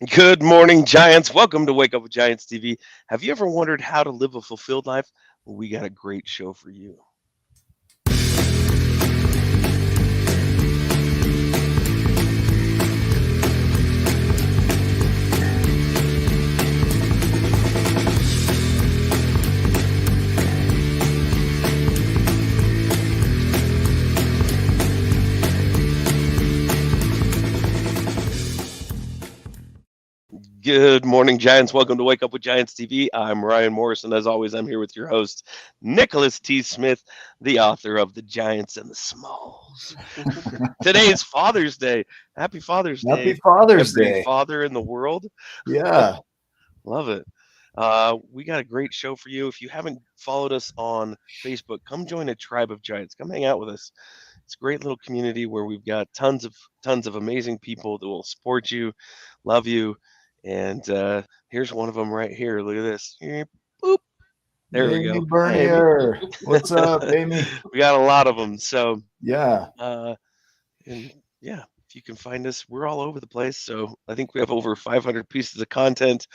Good morning, Giants. Welcome to Wake Up with Giants TV. Have you ever wondered how to live a fulfilled life? Well, we got a great show for you. Good morning, Giants. Welcome to Wake Up with Giants TV. I'm Ryan Morrison. As always, I'm here with your host, Nicholas T. Smith, the author of The Giants and the Smalls. Today is Father's Day. Happy Father's Happy Day, Father's every Day. father in the world. Yeah. Love it. We got a great show for you. If you haven't followed us on Facebook, come join a tribe of giants. Come hang out with us. It's a great little community where we've got tons of amazing people that will support you, love you, and here's one of them right here. Look at this. Boop. There we Amy go. Hi, Amy. Bernier. What's up, Amy? We got a lot of them. So, Yeah. uh, and yeah, if you can find us, we're all over the place. So I think we have over 500 pieces of content,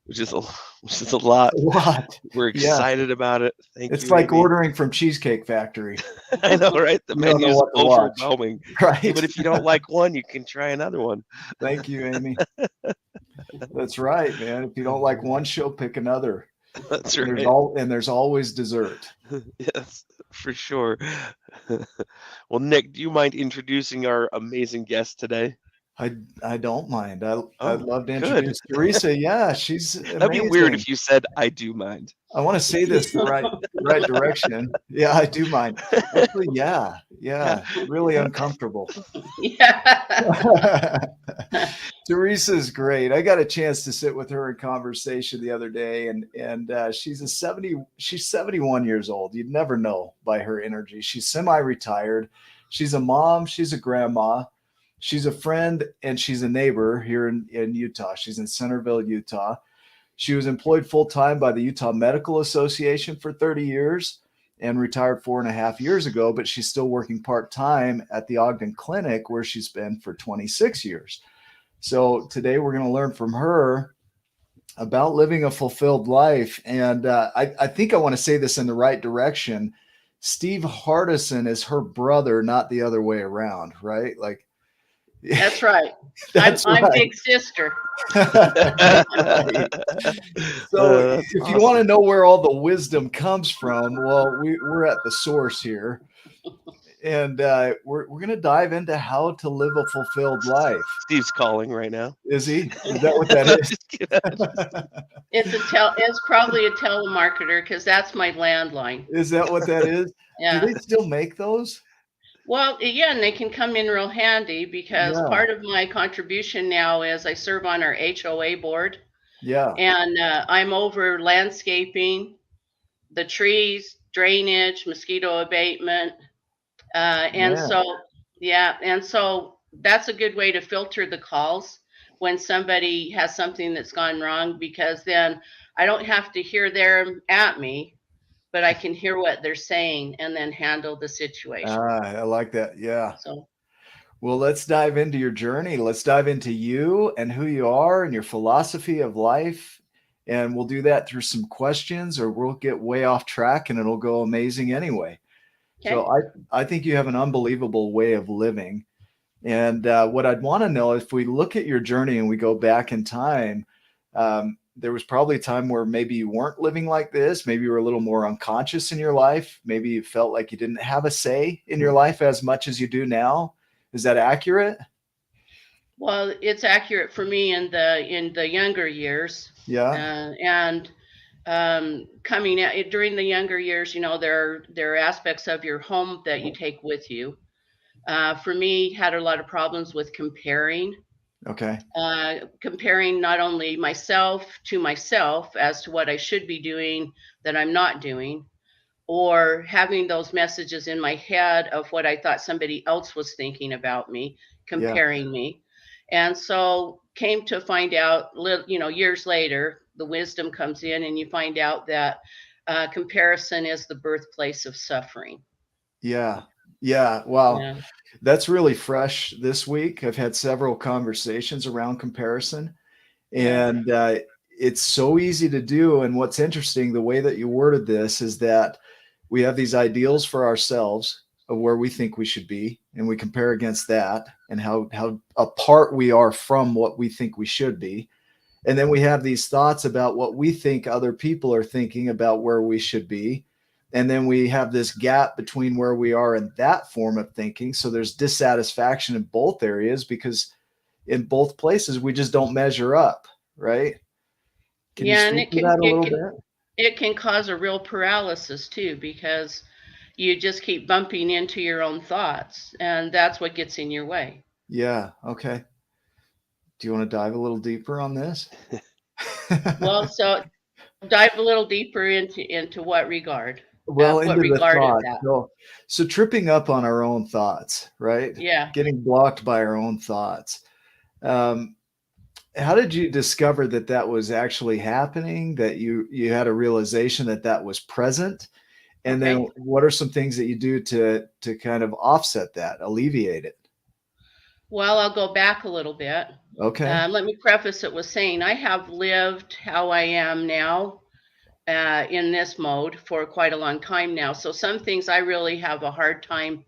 which is a which is a lot. A lot. We're Yeah. excited about it. Thank It's you, like Amy. ordering from Cheesecake Factory. I know, right? The You don't know menu's what to watch. overwhelming. Right. But if you don't like one, you can try another one. Thank you, Amy. That's right, man. If you don't like one show, pick another. That's And right. there's always dessert. Yes, for sure. Well, Nick, do you mind introducing our amazing guest today? I don't mind. I'd Oh, love to good. introduce Teresa. Yeah, she's That'd be weird amazing. if you said, I do mind. I want to say this the right direction. Yeah, I do mind. Actually, yeah, Yeah. really Yeah. uncomfortable. Yeah. Teresa's great. I got a chance to sit with her in conversation the other day, and she's 71 years old. You'd never know by her energy. She's semi-retired. She's a mom. She's a grandma. She's a friend, and she's a neighbor here in Utah. She's in Centerville, Utah. She was employed full time by the Utah Medical Association for 30 years and retired 4.5 years ago, but she's still working part time at the Ogden Clinic where she's been for 26 years. So today we're going to learn from her about living a fulfilled life. And I think I want to say this in the right direction. Steve Hardison is her brother, not the other way around, right? Like, That's right. that's I'm right. big sister. Right. So That's if you awesome. want to know where all the wisdom comes from, well, we're at the source here. And we're going to dive into how to live a fulfilled life. Steve's calling right now. Is he? Is that what that is? Just kidding. It's probably a telemarketer because that's my landline. Is that what that is? Do Yeah. they still make those? Well, yeah, and they can come in real handy because Yeah. part of my contribution now is I serve on our HOA board, Yeah. and I'm over landscaping, the trees, drainage, mosquito abatement, and Man. so that's a good way to filter the calls when somebody has something that's gone wrong, because then I don't have to hear them at me, but I can hear what they're saying and then handle the situation. I like that. Yeah. So Well, let's dive into your journey. Let's dive into you and who you are and your philosophy of life. And we'll do that through some questions, or we'll get way off track and it'll go amazing anyway. okay. So I think you have an unbelievable way of living. And what I'd want to know, if we look at your journey and we go back in time, there was probably a time where maybe you weren't living like this. Maybe you were a little more unconscious in your life. Maybe you felt like you didn't have a say in your life as much as you do now. Is that accurate? Well, it's accurate for me in the younger years, Yeah. and coming out during the younger years, there are aspects of your home that you take with you. For me, had a lot of problems with Okay. comparing not only myself to myself as to what I should be doing that I'm not doing, or having those messages in my head of what I thought somebody else was thinking about me, Yeah. comparing me. And so came to find out, years later, the wisdom comes in and you find out that comparison is the birthplace of suffering. Yeah. Yeah. Wow. Yeah. That's really fresh this week. I've had several conversations around comparison. Yeah. And it's so easy to do. And what's interesting, the way that you worded this is that we have these ideals for ourselves of where we think we should be, and we compare against that and how apart we are from what we think we should be. And then we have these thoughts about what we think other people are thinking about where we should be. And then we have this gap between where we are in that form of thinking. So there's dissatisfaction in both areas because in both places we just don't measure up, right? Can you Yeah, and speak to that a little bit? it can cause a real paralysis too, because you just keep bumping into your own thoughts, and that's what gets in your way. Yeah. Okay. Do you want to dive a little deeper on this? Well, so dive a little deeper into what regard? Well, What into the regard is thought. that? So tripping up on our own thoughts, right? Yeah. Getting blocked by our own thoughts. Um, how did you discover that that was actually happening? That you had a realization that that was present, and then Okay. what are some things that you do to kind of offset that, alleviate it? Well, I'll go back a little bit. Okay. Let me preface it with saying I have lived how I am now in this mode for quite a long time now. So some things I really have a hard time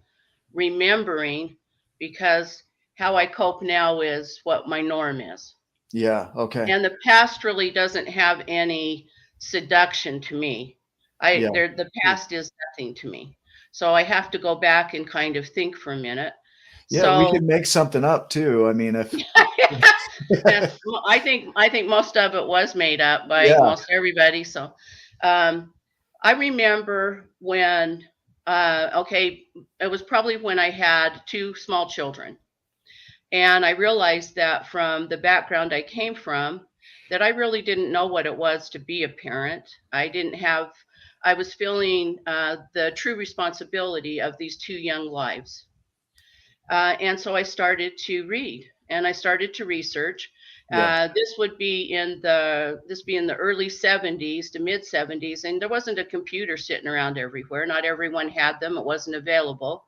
remembering, because how I cope now is what my norm is. Yeah. Okay. And the past really doesn't have any seduction to me. Yeah. The past is nothing to me. So I have to go back and kind of think for a minute. Yeah. We So can make something up too. I mean, if yeah, I think most of it was made up by yeah. most everybody. So um, I remember when okay, it was probably when I had two small children. And I realized that from the background I came from, that I really didn't know what it was to be a parent. I was feeling the true responsibility of these two young lives. And so I started to read and I started to research. Yeah. This would be in the early 70s to mid 70s, and there wasn't a computer sitting around everywhere. Not everyone had them. It wasn't available.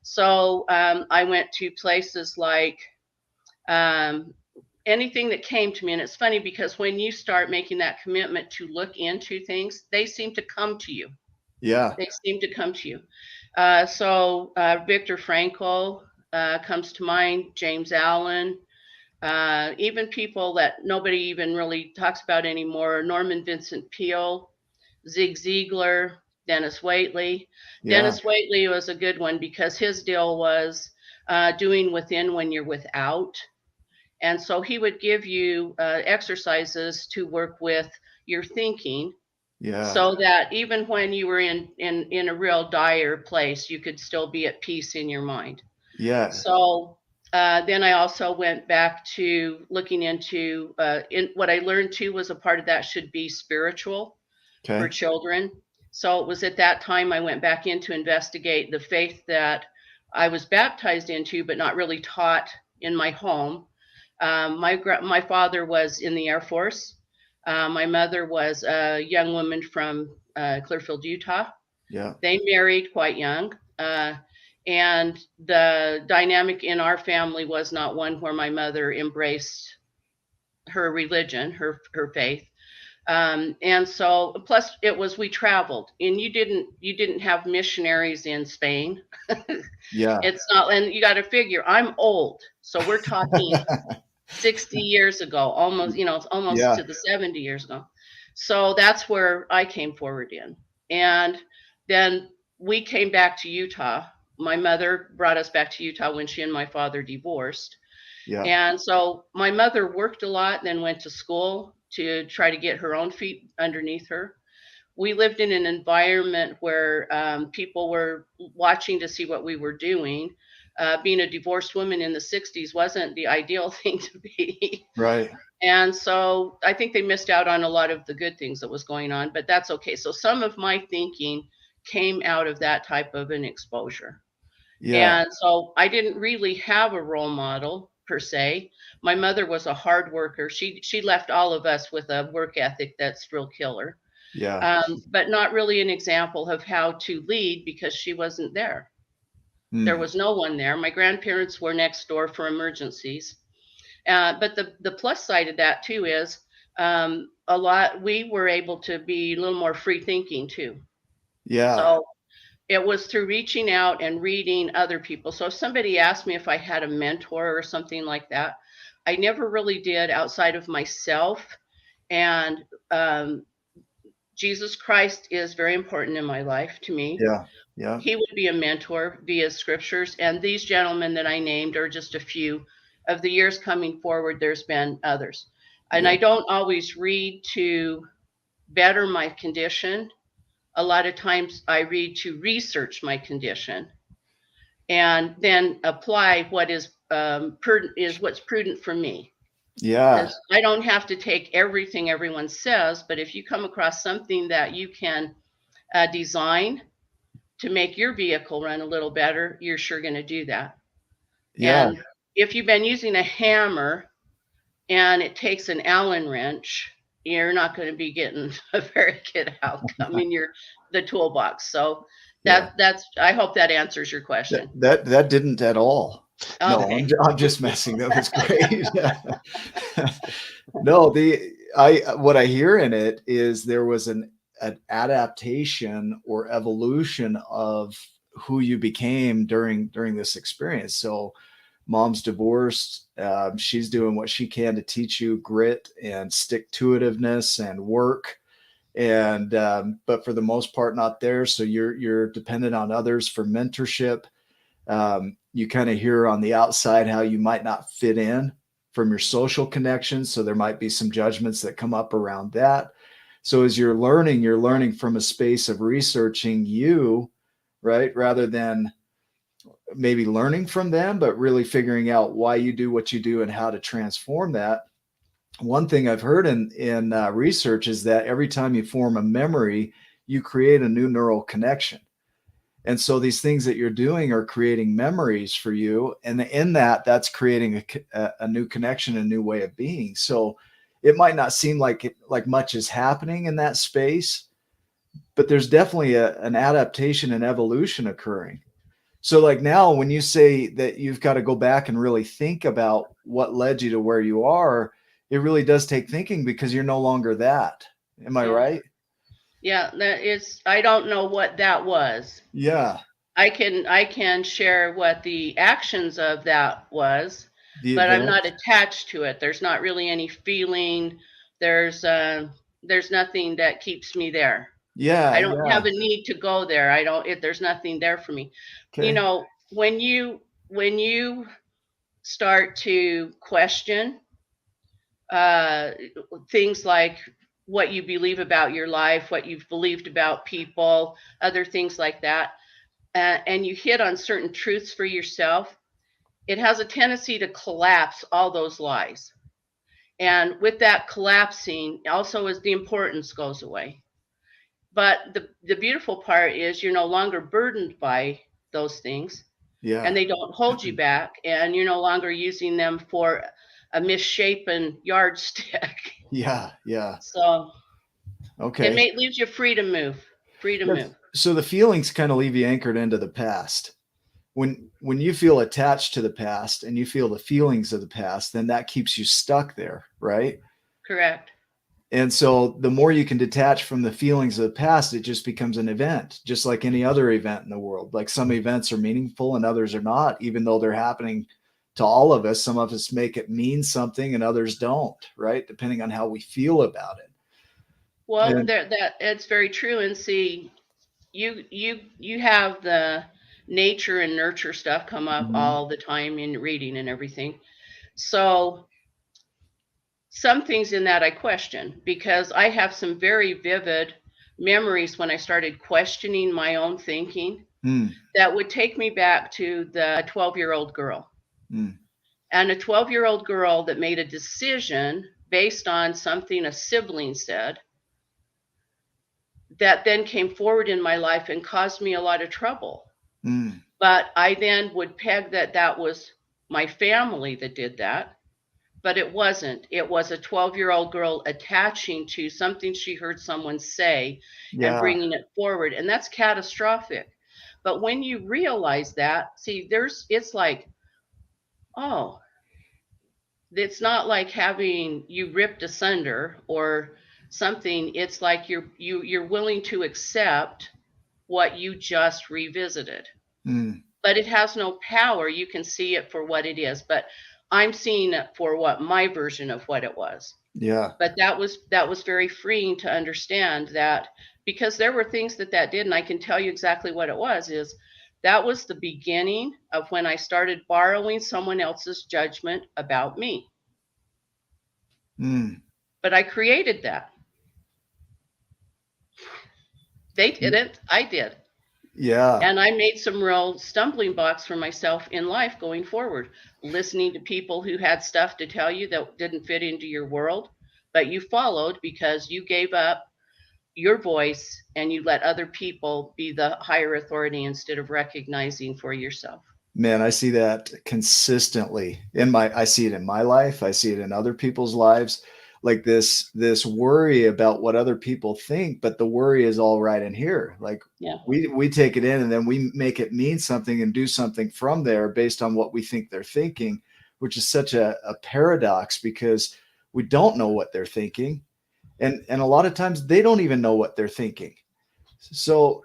So I went to places like um, anything that came to me. And it's funny because when you start making that commitment to look into things, they seem to come to you. Yeah. They seem to come to you. Viktor Frankl comes to mind, James Allen, even people that nobody even really talks about anymore, Norman Vincent Peale, Zig Ziglar, Dennis Waitley. Yeah. Dennis Waitley was a good one because his deal was doing within when you're without. And so he would give you exercises to work with your thinking, Yeah. so that even when you were in a real dire place, you could still be at peace in your mind. Yeah. So then I also went back to looking into in what I learned too was a part of that should be spiritual for Okay. children. So it was at that time I went back in to investigate the faith that I was baptized into, but not really taught in my home. My father was in the Air Force. My mother was a young woman from Clearfield, Utah. Yeah. They married quite young. And the dynamic in our family was not one where my mother embraced her religion, her faith. And so plus it was we traveled, and you didn't have missionaries in Spain. Yeah. It's not, and you got to figure I'm old, so we're talking 60 years ago, almost, almost Yeah. to the 70 years ago. So that's where I came forward in. And then we came back to Utah. My mother brought us back to Utah when she and my father divorced. Yeah. And so my mother worked a lot, then went to school to try to get her own feet underneath her. We lived in an environment where people were watching to see what we were doing. Being a divorced woman in the 60s wasn't the ideal thing to be. Right. And so I think they missed out on a lot of the good things that was going on, but that's okay. So some of my thinking came out of that type of an exposure. Yeah. And so I didn't really have a role model per se. My mother was a hard worker. She left all of us with a work ethic that's real killer, Yeah. but not really an example of how to lead because she wasn't there. There Hmm. was no one there. My grandparents were next door for emergencies. But the plus side of that too is we were able to be a little more free thinking too. Yeah. So it was through reaching out and reading other people. So if somebody asked me if I had a mentor or something like that, I never really did outside of myself. And Jesus Christ is very important in my life to me. Yeah. Yeah. He would be a mentor via scriptures. And these gentlemen that I named are just a few. Of the years coming forward, there's been others. And Yeah. I don't always read to better my condition. A lot of times I read to research my condition and then apply what is what's prudent for me. Yeah. Because I don't have to take everything everyone says, but if you come across something that you can design to make your vehicle run a little better, you're sure going to do that. Yeah. And if you've been using a hammer and it takes an Allen wrench, you're not going to be getting a very good outcome in the toolbox. So Yeah. that's I hope that answers your question. That didn't at all. No, Okay. I'm just messing. That was great. No, what I hear in it is there was an adaptation or evolution of who you became during this experience. So mom's divorced. She's doing what she can to teach you grit and stick-to-itiveness and work. And but for the most part, not there. So you're dependent on others for mentorship. You kind of hear on the outside how you might not fit in from your social connections. So there might be some judgments that come up around that. So as you're learning from a space of researching you, right? Rather than maybe learning from them, but really figuring out why you do what you do and how to transform that. One thing I've heard in research is that every time you form a memory, you create a new neural connection. And so these things that you're doing are creating memories for you. And in that's creating a new connection, a new way of being. So it might not seem like much is happening in that space, but there's definitely an adaptation and evolution occurring. So like now when you say that you've got to go back and really think about what led you to where you are, it really does take thinking because you're no longer that. Am I right? Yeah, I don't know what that was. Yeah. I can share what the actions of that was, but I'm not event. attached to it. There's not really any feeling. There's nothing that keeps me there. Yeah. I don't have a need to go there. There's nothing there for me. Okay. You know, when you start to question things like what you believe about your life, what you've believed about people, other things like that, and you hit on certain truths for yourself, it has a tendency to collapse all those lies. And with that collapsing, also as the importance goes away. But the beautiful part is you're no longer burdened by those things. Yeah. And they don't hold you back, and you're no longer using them for a misshapen yardstick. Yeah. So okay. It leaves you free to move. So the feelings kind of leave you anchored into the past. When you feel attached to the past and you feel the feelings of the past, then that keeps you stuck there, right? Correct. And so the more you can detach from the feelings of the past, it just becomes an event, just like any other event in the world. Like some events are meaningful and others are not, even though they're happening to all of us. Some of us make it mean something and others don't, right? Depending on how we feel about it. Well, that it's very true. And see, you have the nature and nurture stuff come up all the time in reading and everything. So some things in that I question because I have some very vivid memories when I started questioning my own thinking that would take me back to the 12-year-old girl. And a 12-year-old girl that made a decision based on something a sibling said that then came forward in my life and caused me a lot of trouble. But I then would peg that was my family that did that. But it wasn't. It was a 12-year-old girl attaching to something she heard someone say and bringing it forward. And that's catastrophic. But when you realize that, see, it's like, oh, it's not like having you ripped asunder or something. It's like you're willing to accept what you just revisited. But it has no power. You can see it for what it is, but I'm seeing it for what my version of what it was. Yeah. But that was very freeing to understand that, because there were things that did, and I can tell you exactly what it was. Is that was the beginning of when I started borrowing someone else's judgment about me. But I created that. They didn't. I did. Yeah. And I made some real stumbling blocks for myself in life going forward, listening to people who had stuff to tell you that didn't fit into your world, but you followed because you gave up your voice and you let other people be the higher authority instead of recognizing for yourself. Man, I see that consistently I see it in my life. I see it in other people's lives. Like this worry about what other people think, but the worry is all right in here. Like Yeah. we take it in and then we make it mean something and do something from there based on what we think they're thinking, which is such a paradox because we don't know what they're thinking. And a lot of times they don't even know what they're thinking. So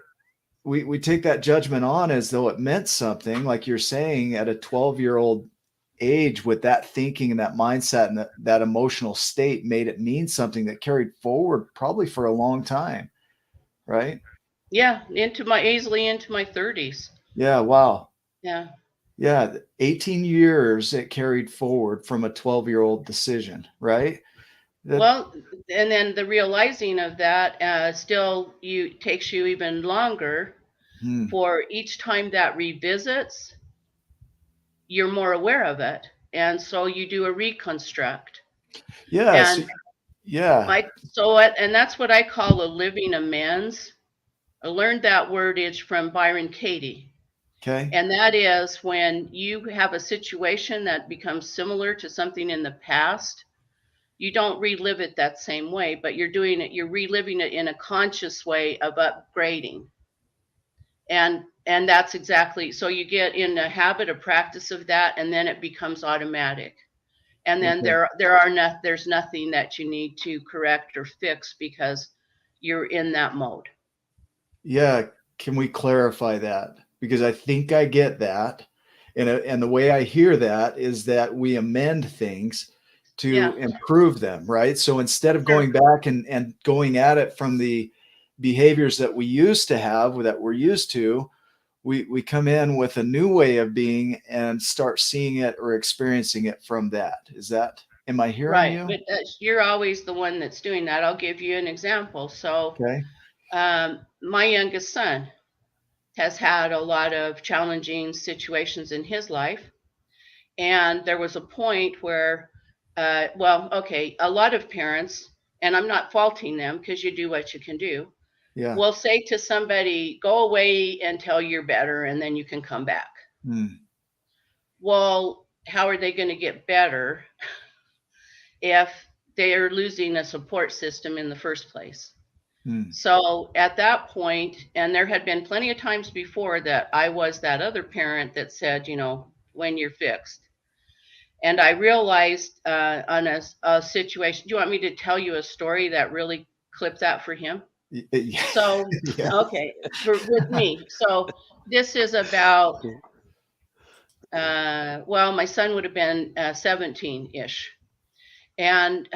we take that judgment on as though it meant something, like you're saying, at a 12-year-old age, with that thinking and that mindset and that emotional state made it mean something that carried forward probably for a long time. Right? Yeah, easily into my 30s. Yeah. Wow. Yeah. Yeah. 18 years it carried forward from a 12-year-old decision, right? Well, and then the realizing of that still takes you even longer. For each time that revisits, you're more aware of it, and so you do a reconstruct. Yes. And yeah. And that's what I call a living amends. I learned that wordage from Byron Katie. Okay. And that is when you have a situation that becomes similar to something in the past, you don't relive it that same way, but you're reliving it in a conscious way of upgrading. And that's exactly, so you get in a habit of practice of that, and then it becomes automatic. And then there's nothing that you need to correct or fix because you're in that mode. Yeah. Can we clarify that? Because I think I get that. And the way I hear that is that we amend things to improve them, right? So instead of going back and going at it from the behaviors that we used to have, that we're used to, we come in with a new way of being and start seeing it or experiencing it from that. Am I hearing you? But you're always the one that's doing that. I'll give you an example. So Okay. My youngest son has had a lot of challenging situations in his life. And there was a point where, a lot of parents, and I'm not faulting them because you do what you can do, will say to somebody, go away until you're better and then you can come back. Well, how are they going to get better if they are losing a support system in the first place? So at that point, and there had been plenty of times before that I was that other parent that said, when you're fixed. And I realized on a situation, do you want me to tell you a story that really clipped that for him? So, okay, with me. So this is about, my son would have been 17-ish. And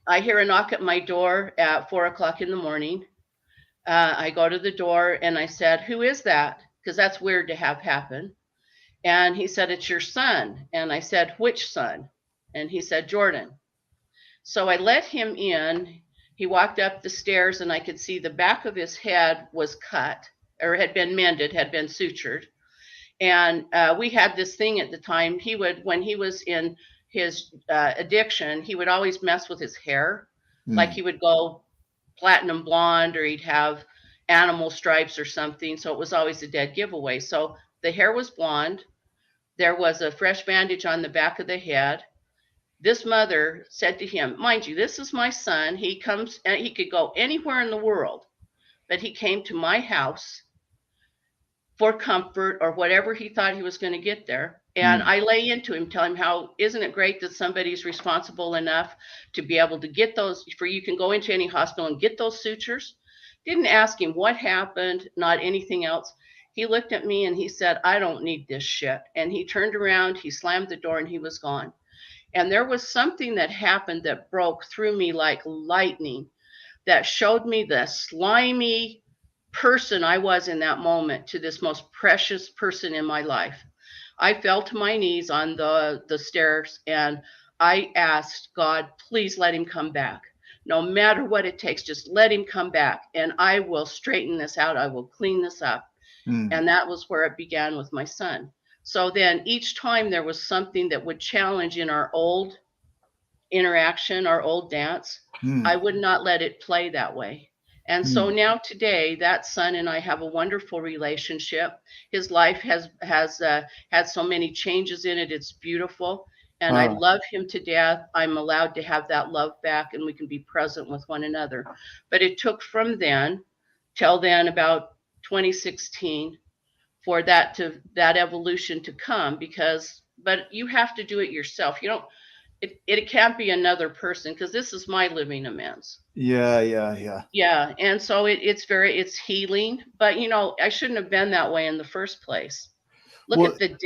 I hear a knock at my door at 4:00 in the morning. I go to the door and I said, who is that? Because that's weird to have happen. And he said, it's your son. And I said, which son? And he said, Jordan. So I let him in. He walked up the stairs and I could see the back of his head was cut or had been mended, had been sutured. And we had this thing at the time. When he was in his addiction, he would always mess with his hair. Like he would go platinum blonde or he'd have animal stripes or something. So it was always a dead giveaway. So the hair was blonde. There was a fresh bandage on the back of the head. This mother said to him, mind you, this is my son. He comes and he could go anywhere in the world, but he came to my house for comfort or whatever he thought he was going to get there. And I lay into him, tell him how, isn't it great that somebody's responsible enough to be able to get those, for you can go into any hospital and get those sutures. Didn't ask him what happened, not anything else. He looked at me and he said, I don't need this shit. And he turned around, he slammed the door, and he was gone. And there was something that happened that broke through me like lightning, that showed me the slimy person I was in that moment to this most precious person in my life. I fell to my knees on the stairs and I asked God, please let him come back. No matter what it takes, just let him come back and I will straighten this out. I will clean this up. And that was where it began with my son. So then each time there was something that would challenge in our old interaction, our old dance, I would not let it play that way. And so now today, that son and I have a wonderful relationship. His life has had so many changes in it. It's beautiful. And I love him to death. I'm allowed to have that love back and we can be present with one another. But it took from then till then about 2016 for that evolution to come, but you have to do it yourself. You don't, it can't be another person, because this is my living amends. Yeah. And so it's healing, but I shouldn't have been that way in the first place. Look at the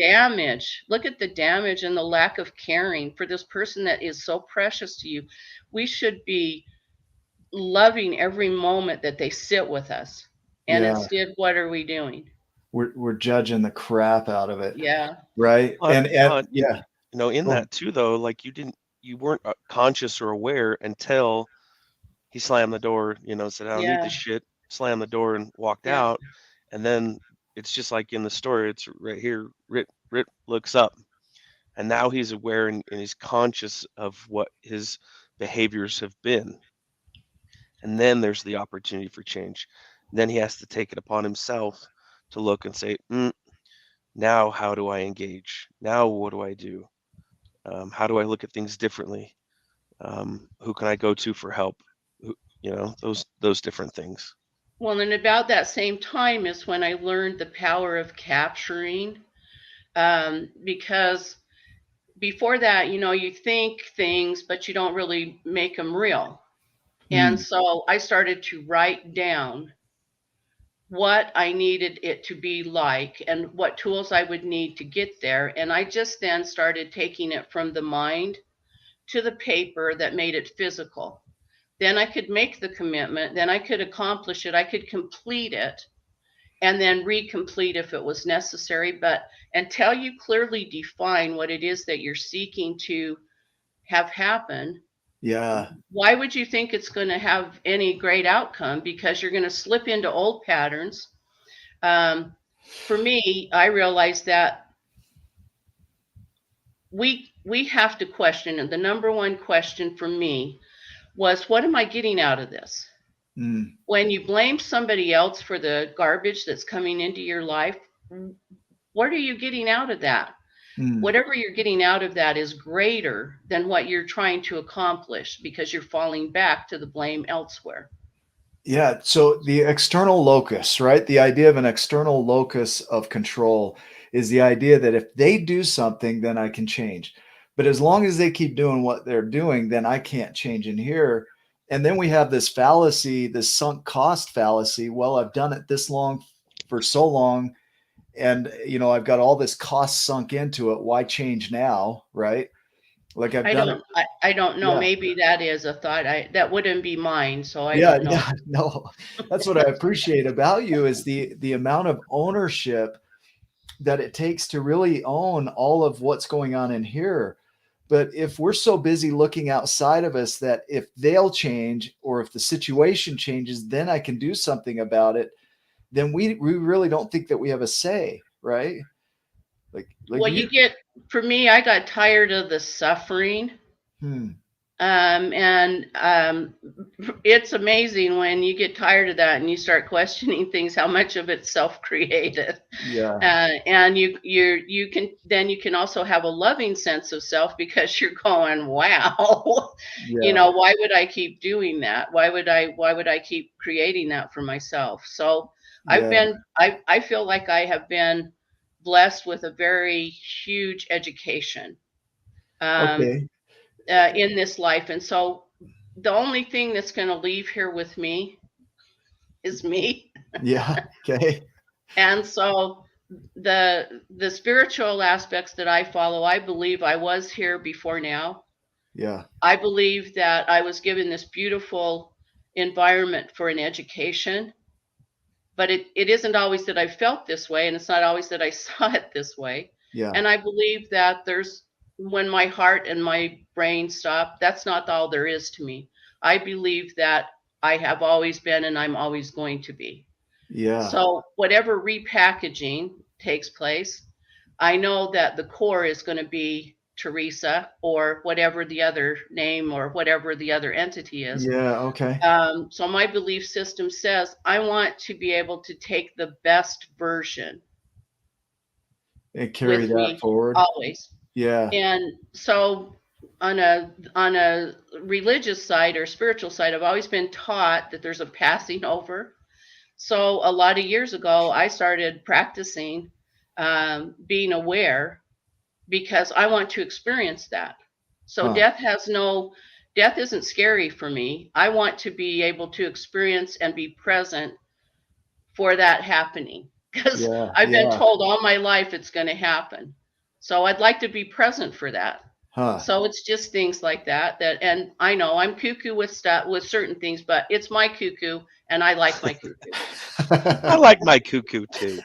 damage and the lack of caring for this person that is so precious to you. We should be loving every moment that they sit with us. And instead, what are we doing? We're judging the crap out of it. Yeah. Right. But, yeah. In that too, though, like you weren't conscious or aware until he slammed the door, said, I don't need this shit, slammed the door and walked out. And then it's just like in the story, it's right here, Rit looks up and now he's aware and he's conscious of what his behaviors have been. And then there's the opportunity for change. And then he has to take it upon himself to look and say, now how do I engage? Now what do I do? How do I look at things differently? Who can I go to for help? Those different things. Well, and about that same time is when I learned the power of capturing, because before that, you think things, but you don't really make them real. And so I started to write down what I needed it to be like and what tools I would need to get there. And I just then started taking it from the mind to the paper that made it physical. Then I could make the commitment, then I could accomplish it, I could complete it, and then recomplete if it was necessary. But until you clearly define what it is that you're seeking to have happen, why would you think it's going to have any great outcome? Because you're going to slip into old patterns. For me, I realized that we have to question, and the number one question for me was, what am I getting out of this? When you blame somebody else for the garbage that's coming into your life, what are you getting out of that? Whatever you're getting out of that is greater than what you're trying to accomplish, because you're falling back to the blame elsewhere. Yeah. So the external locus, right? The idea of an external locus of control is the idea that if they do something, then I can change. But as long as they keep doing what they're doing, then I can't change in here. And then we have this fallacy, this sunk cost fallacy. Well, I've done it this long for so long. And, I've got all this cost sunk into it. Why change now? Right. Like I don't know. Yeah. Maybe that is a thought. That wouldn't be mine. So I don't know. Yeah, no, that's what I appreciate about you is the amount of ownership that it takes to really own all of what's going on in here. But if we're so busy looking outside of us that if they'll change or if the situation changes, then I can do something about it, then we really don't think that we have a say, right? Well, for me, I got tired of the suffering. It's amazing when you get tired of that and you start questioning things, how much of it's self-created. Yeah. And you can also have a loving sense of self, because you're going, wow, why would I keep doing that? Why would I keep creating that for myself? So I feel like I have been blessed with a very huge education Okay. in this life. And so the only thing that's going to leave here with me is me. Yeah. Okay. And so the spiritual aspects that I follow, I believe I was here before now. Yeah. I believe that I was given this beautiful environment for an education, but it isn't always that I felt this way, and it's not always that I saw it this way. Yeah. And I believe that when my heart and my brain stop, that's not all there is to me. I believe that I have always been and I'm always going to be. Yeah. So whatever repackaging takes place, I know that the core is going to be Teresa or whatever the other name or whatever the other entity is. Yeah. Okay. So my belief system says I want to be able to take the best version And carry with that me forward. always. Yeah. And so on a religious side or spiritual side, I've always been taught that there's a passing over. So a lot of years ago, I started practicing being aware because I want to experience that. So death isn't scary for me. I want to be able to experience and be present for that happening because Yeah. I've been Yeah. told all my life it's going to happen. So I'd like to be present for that. Huh. So it's just things like that and I know I'm cuckoo with stuff with certain things, but it's my cuckoo and I like my cuckoo. I like my cuckoo too.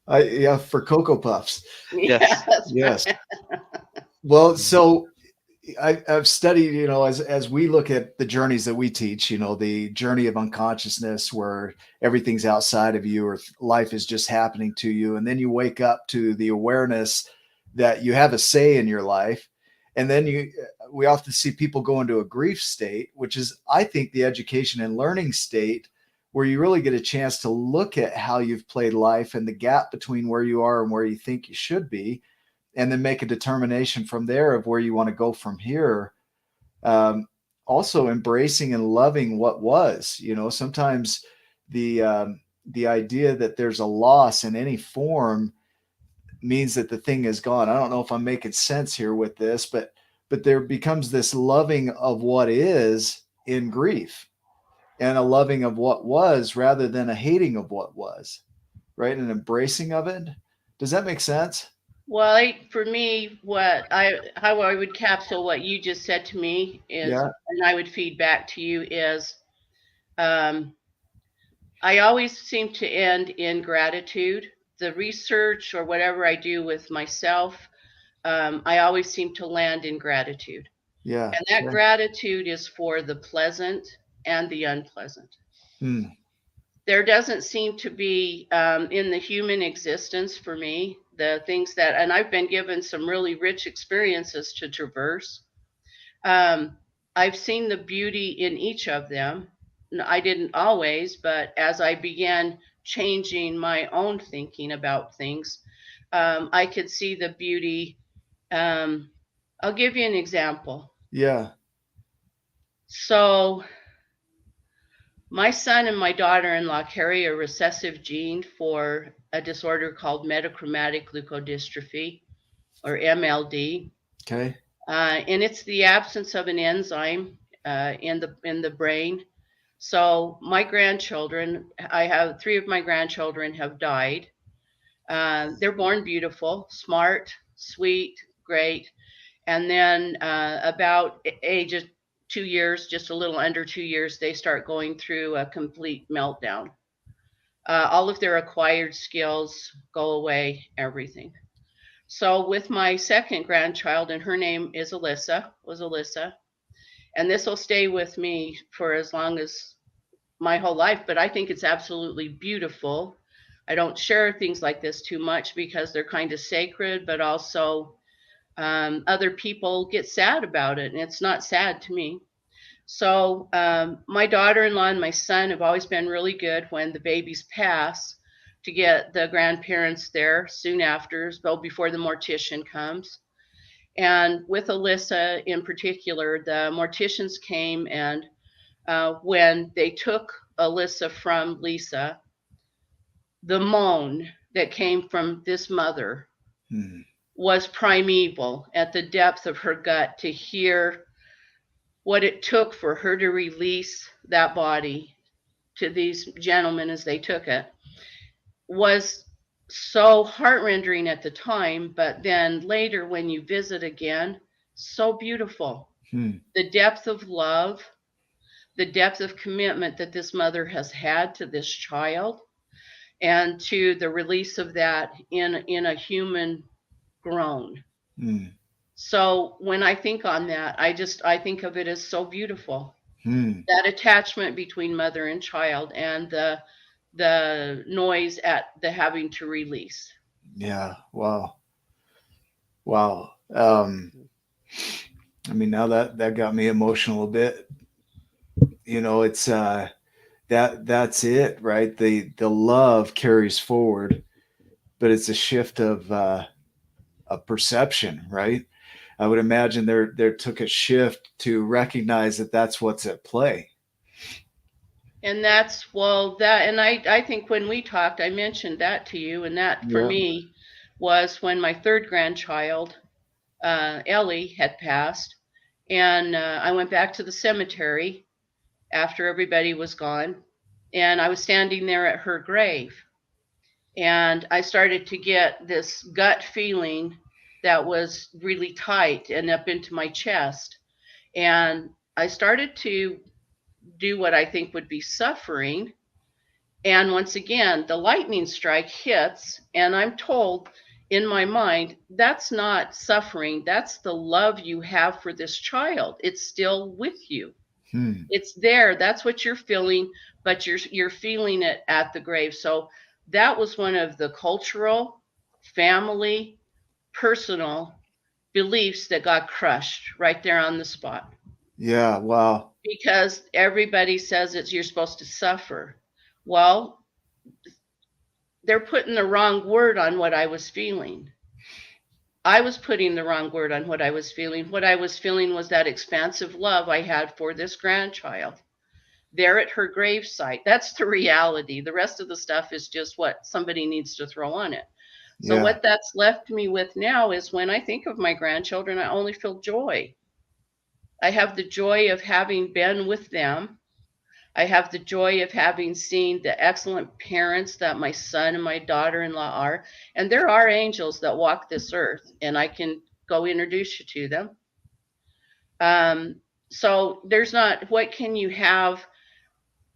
Yeah, for Cocoa Puffs. Yes. Yes. Well, so I've studied, as we look at the journeys that we teach, the journey of unconsciousness, where everything's outside of you or life is just happening to you. And then you wake up to the awareness that you have a say in your life. And then we often see people go into a grief state, which is, I think, the education and learning state, where you really get a chance to look at how you've played life and the gap between where you are and where you think you should be, and then make a determination from there of where you want to go from here. Also embracing and loving what was. Sometimes the idea that there's a loss in any form means that the thing is gone. I don't know if I'm making sense here with this, but there becomes this loving of what is in grief, and a loving of what was rather than a hating of what was, right? An embracing of it. Does that make sense? Well, for me, how I would capsule what you just said to me is, Yeah. and I would feed back to you is, I always seem to end in gratitude. The research or whatever I do with myself, I always seem to land in gratitude. Yeah. And that gratitude is for the pleasant and the unpleasant. There doesn't seem to be in the human existence for me, the things that, and I've been given some really rich experiences to traverse. I've seen the beauty in each of them. I didn't always, but as I began changing my own thinking about things, I could see the beauty. I'll give you an example. Yeah. So my son and my daughter-in-law carry a recessive gene for a disorder called metachromatic leukodystrophy, or MLD. Okay. And it's the absence of an enzyme in the brain. So my grandchildren, I have 3 of my grandchildren have died. They're born beautiful, smart, sweet, great. And then about age of 2 years, just a little under 2 years, they start going through a complete meltdown. All of their acquired skills go away, everything. So with my second grandchild, and her name is Alyssa, and this will stay with me for as long as my whole life, but I think it's absolutely beautiful. I don't share things like this too much because they're kind of sacred, but also other people get sad about it, and it's not sad to me. So my daughter-in-law and my son have always been really good when the babies pass to get the grandparents there soon after, well, before the mortician comes. And with Alyssa in particular, the morticians came, and when they took Alyssa from Lisa, the moan that came from this mother Mm. was primeval at the depth of her gut, to hear what it took for her to release that body to these gentlemen as they took it, was so heart-rending at the time, but then later when you visit again, so beautiful. Mm. The depth of love, the depth of commitment that this mother has had to this child, and to the release of that in a human groan. Mm. So when I think on that, I think of it as so beautiful. Mm. That attachment between mother and child, and the noise at the having to release. Yeah. Wow. Wow. I mean, now that got me emotional a bit. It's that's it, right? The love carries forward, but it's a shift of perception, right? I would imagine there took a shift to recognize that that's what's at play. And that's, well, that, and I think when we talked, I mentioned that to you, and that for Yeah. me was when my third grandchild, Ellie, had passed, and I went back to the cemetery after everybody was gone, and I was standing there at her grave, and I started to get this gut feeling that was really tight and up into my chest, and I started to do what I think would be suffering. And once again, the lightning strike hits, and I'm told in my mind, that's not suffering. That's the love you have for this child. It's still with you. Hmm. It's there. That's what you're feeling, but you're feeling it at the grave. So that was one of the cultural, family, personal beliefs that got crushed right there on the spot. Yeah. Wow. Because everybody says it's you're supposed to suffer. Well, they're putting the wrong word on what I was feeling. I was putting the wrong word on what I was feeling. What I was feeling was that expansive love I had for this grandchild there at her gravesite. That's the reality. The rest of the stuff is just what somebody needs to throw on it. So, Yeah. what that's left me with now is when I think of my grandchildren, I only feel joy. I have the joy of having been with them. I have the joy of having seen the excellent parents that my son and my daughter-in-law are. And there are angels that walk this earth, and I can go introduce you to them. So there's not, what can you have,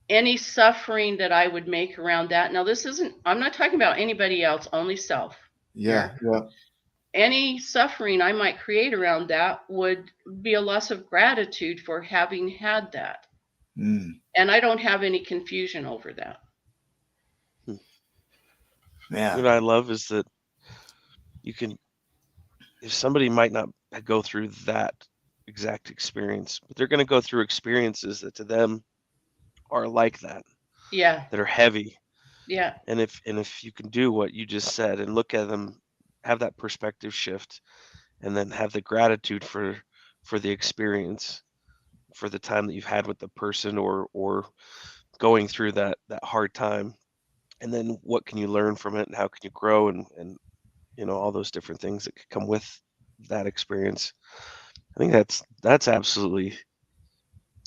any suffering that I would make around that. Now, this isn't, I'm not talking about anybody else, only self Yeah. here. Yeah. Any suffering I might create around that would be a loss of gratitude for having had that. Mm. And I don't have any confusion over that. Man. What I love is that you can, if somebody might not go through that exact experience, but they're going to go through experiences that to them are like that Yeah. are heavy. Yeah. And if you can do what you just said and look at them, have that perspective shift, and then have the gratitude for the experience, for the time that you've had with the person, or going through that hard time, and then what can you learn from it, and how can you grow, and all those different things that could come with that experience. I think that's absolutely,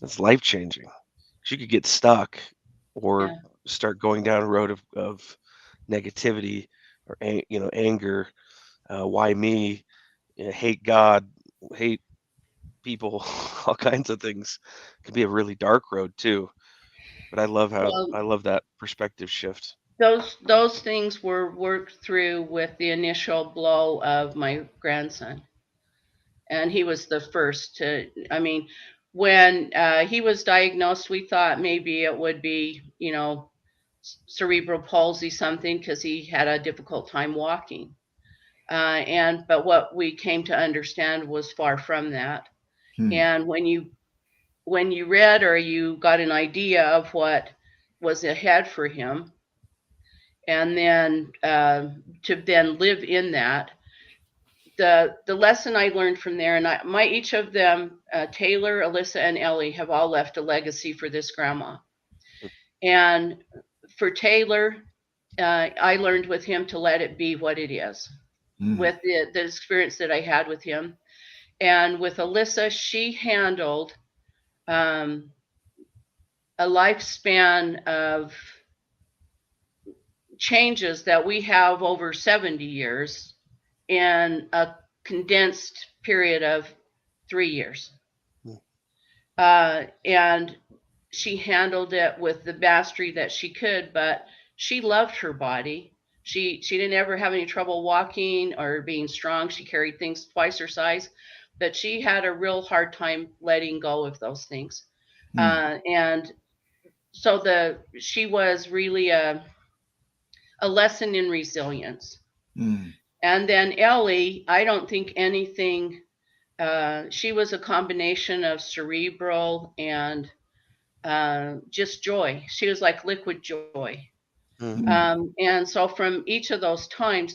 that's life changing. 'Cause you could get stuck or Yeah. start going down a road of negativity, or anger, why me, hate God, hate people, all kinds of things. It can be a really dark road too. But Well, I love that perspective shift. those things were worked through with the initial blow of my grandson. And he was the first to, I mean, when he was diagnosed, we thought maybe it would be, cerebral palsy, something, because he had a difficult time walking. But what we came to understand was far from that. Hmm. And when you read or you got an idea of what was ahead for him, and then to then live in that, the lesson I learned from there, and each of them, Taylor, Alyssa, and Ellie, have all left a legacy for this grandma. And for Taylor, I learned with him to let it be what it is, with the experience that I had with him. And with Alyssa, she handled a lifespan of changes that we have over 70 years in a condensed period of 3 years. And she handled it with the mastery that she could, but she loved her body. She didn't ever have any trouble walking or being strong. She carried things twice her size, but she had a real hard time letting go of those things. And so she was really a lesson in resilience. And then Ellie, I don't think anything, she was a combination of cerebral and just joy. She was like liquid joy. And so from each of those times,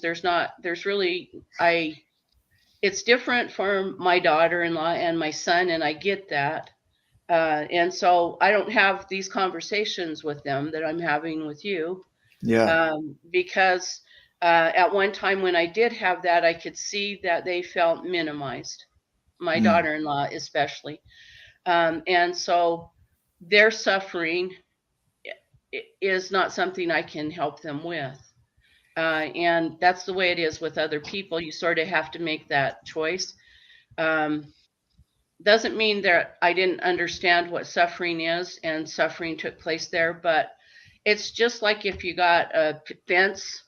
it's different for my daughter-in-law and my son, and I get that. And so I don't have these conversations with them that I'm having with you. Because at one time when I did have that, I could see that they felt minimized, my daughter-in-law especially. And so their suffering is not something I can help them with. And that's the way it is with other people. You sort of have to make that choice. Doesn't mean that I didn't understand what suffering is, and suffering took place there, but it's just like if you got a fence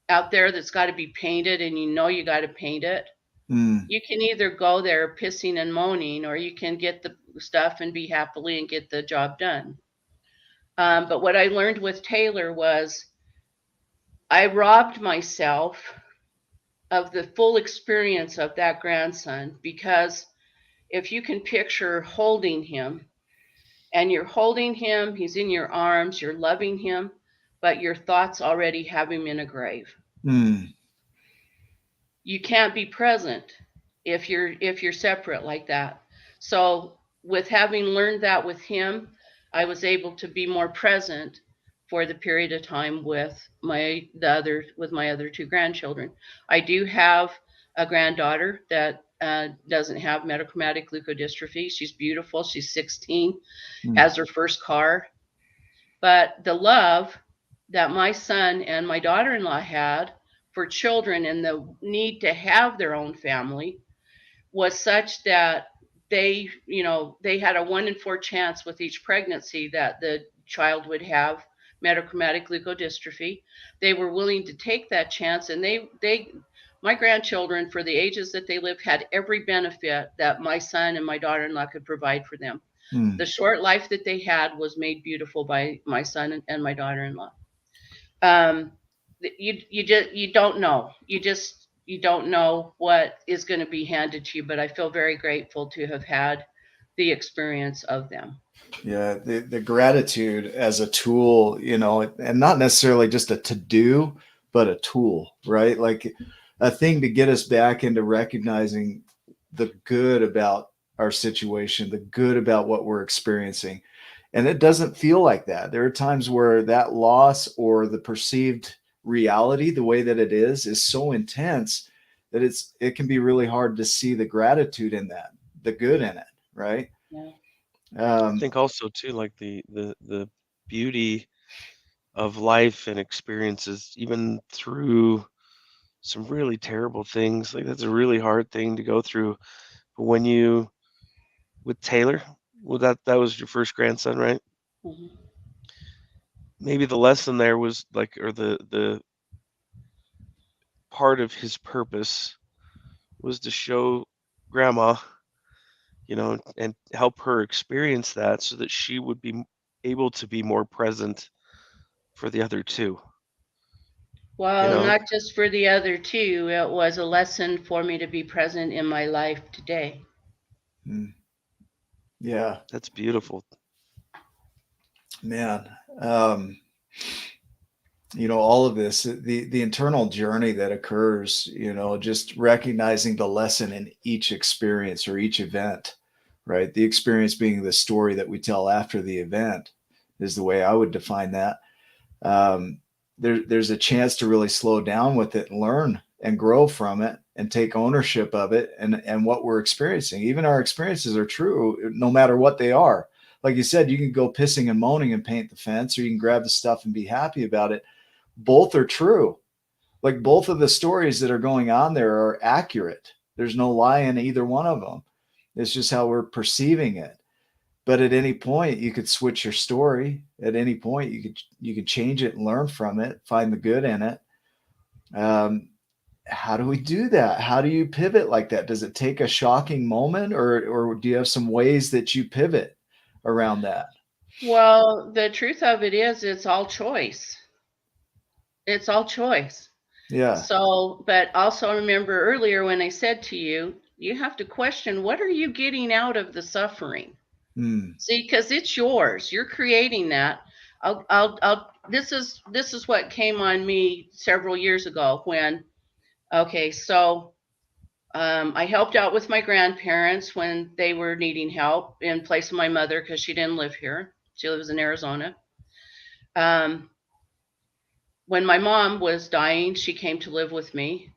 out there that's got to be painted and you got to paint it. You can either go there pissing and moaning, or you can get the stuff and be happily and get the job done. But what I learned with Taylor was I robbed myself of the full experience of that grandson, because if you can picture holding him, and you're holding him, he's in your arms, you're loving him, but your thoughts already have him in a grave. You can't be present if you're separate like that. So with having learned that with him, I was able to be more present for the period of time with my other two grandchildren. I do have a granddaughter that doesn't have metachromatic leukodystrophy. She's beautiful. She's 16, has her first car. But the love that my son and my daughter-in-law had for children and the need to have their own family was such that they had a 1 in 4 chance with each pregnancy that the child would have metachromatic leukodystrophy. They were willing to take that chance, and my grandchildren, for the ages that they lived, had every benefit that my son and my daughter-in-law could provide for them. The short life that they had was made beautiful by my son and my daughter-in-law. You don't know. You don't know what is going to be handed to you, but I feel very grateful to have had the experience of them. Yeah, the gratitude as a tool, and not necessarily just a to-do, but a tool, right? Like a thing to get us back into recognizing the good about our situation, the good about what we're experiencing. And it doesn't feel like that. There are times where that loss or the perceived reality, the way that it is so intense that it can be really hard to see the gratitude in that, the good in it, right? Yeah. I think also too, like the beauty of life and experiences, even through some really terrible things. Like that's a really hard thing to go through. But with Taylor, well, that was your first grandson, right? Maybe the lesson there was like, or the part of his purpose was to show grandma, and help her experience that so that she would be able to be more present for the other two. Well, not just for the other two, it was a lesson for me to be present in my life today. Yeah. That's beautiful. Man. All of this, the internal journey that occurs, just recognizing the lesson in each experience or each event, right? The experience being the story that we tell after the event is the way I would define that. there's a chance to really slow down with it and learn and grow from it and take ownership of it and what we're experiencing. Even our experiences are true, no matter what they are. Like you said, you can go pissing and moaning and paint the fence, or you can grab the stuff and be happy about it. Both are true. Like both of the stories that are going on there are accurate. There's no lie in either one of them. It's just how we're perceiving it. But at any point you could switch your story. At any point you could change it and learn from it, find the good in it. How do we do that? How do you pivot like that? Does it take a shocking moment, or do you have some ways that you pivot around that? Well, the truth of it is, it's all choice. It's all choice. Yeah. So, but also remember earlier when I said to you, you have to question, what are you getting out of the suffering? See, because it's yours. You're creating that. This is what came on me several years ago when, okay, so I helped out with my grandparents when they were needing help in place of my mother because she didn't live here. She lives in Arizona. When my mom was dying, she came to live with me.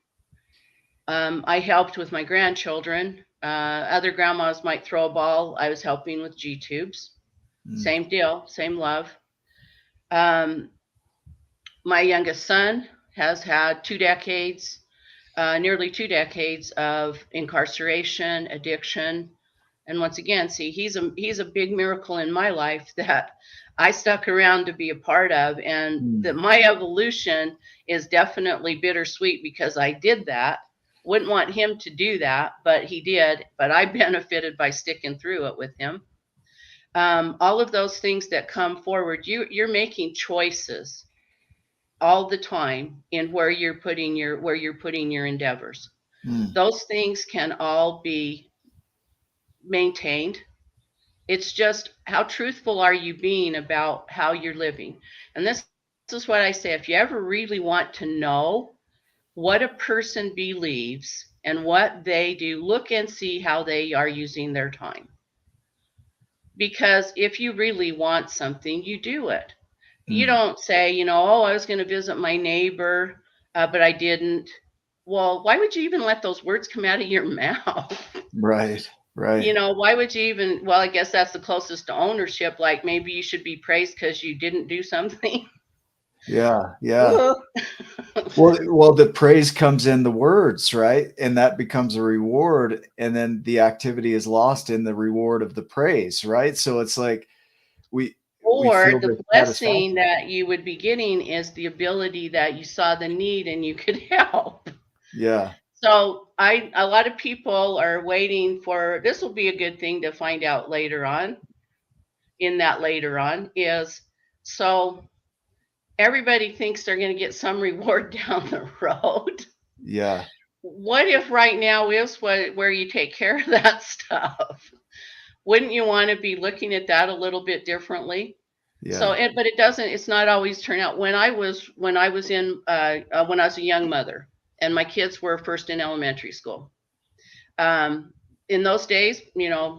I helped with my grandchildren. Other grandmas might throw a ball. I was helping with G-tubes. Same deal, same love. My youngest son has had 2 decades, nearly 2 decades of incarceration, addiction. And once again, see, he's a big miracle in my life that I stuck around to be a part of, and that my evolution is definitely bittersweet because I did that. Wouldn't want him to do that, but he did. But I benefited by sticking through it with him. All of those things that come forward, you're making choices all the time in where you're putting your endeavors. Those things can all be maintained. It's just how truthful are you being about how you're living. And this is what I say, if you ever really want to know what a person believes and what they do, look and see how they are using their time. Because if you really want something, you do it. You don't say, oh, I was going to visit my neighbor, but I didn't. Well, why would you even let those words come out of your mouth? Right. Why would you even, well, I guess that's the closest to ownership. Like maybe you should be praised because you didn't do something. Yeah. Well, the praise comes in the words, right? And that becomes a reward. And then the activity is lost in the reward of the praise, right? So it's like we or feel the the blessing that you would be getting is the ability that you saw the need and you could help. Yeah. So a lot of people are waiting for, this will be a good thing to find out later on, is, so everybody thinks they're going to get some reward down the road. Yeah. What if right now is where you take care of that stuff? Wouldn't you want to be looking at that a little bit differently? Yeah. So, but it doesn't. It's not always turn out. When I was a young mother, and my kids were first in elementary school. In those days,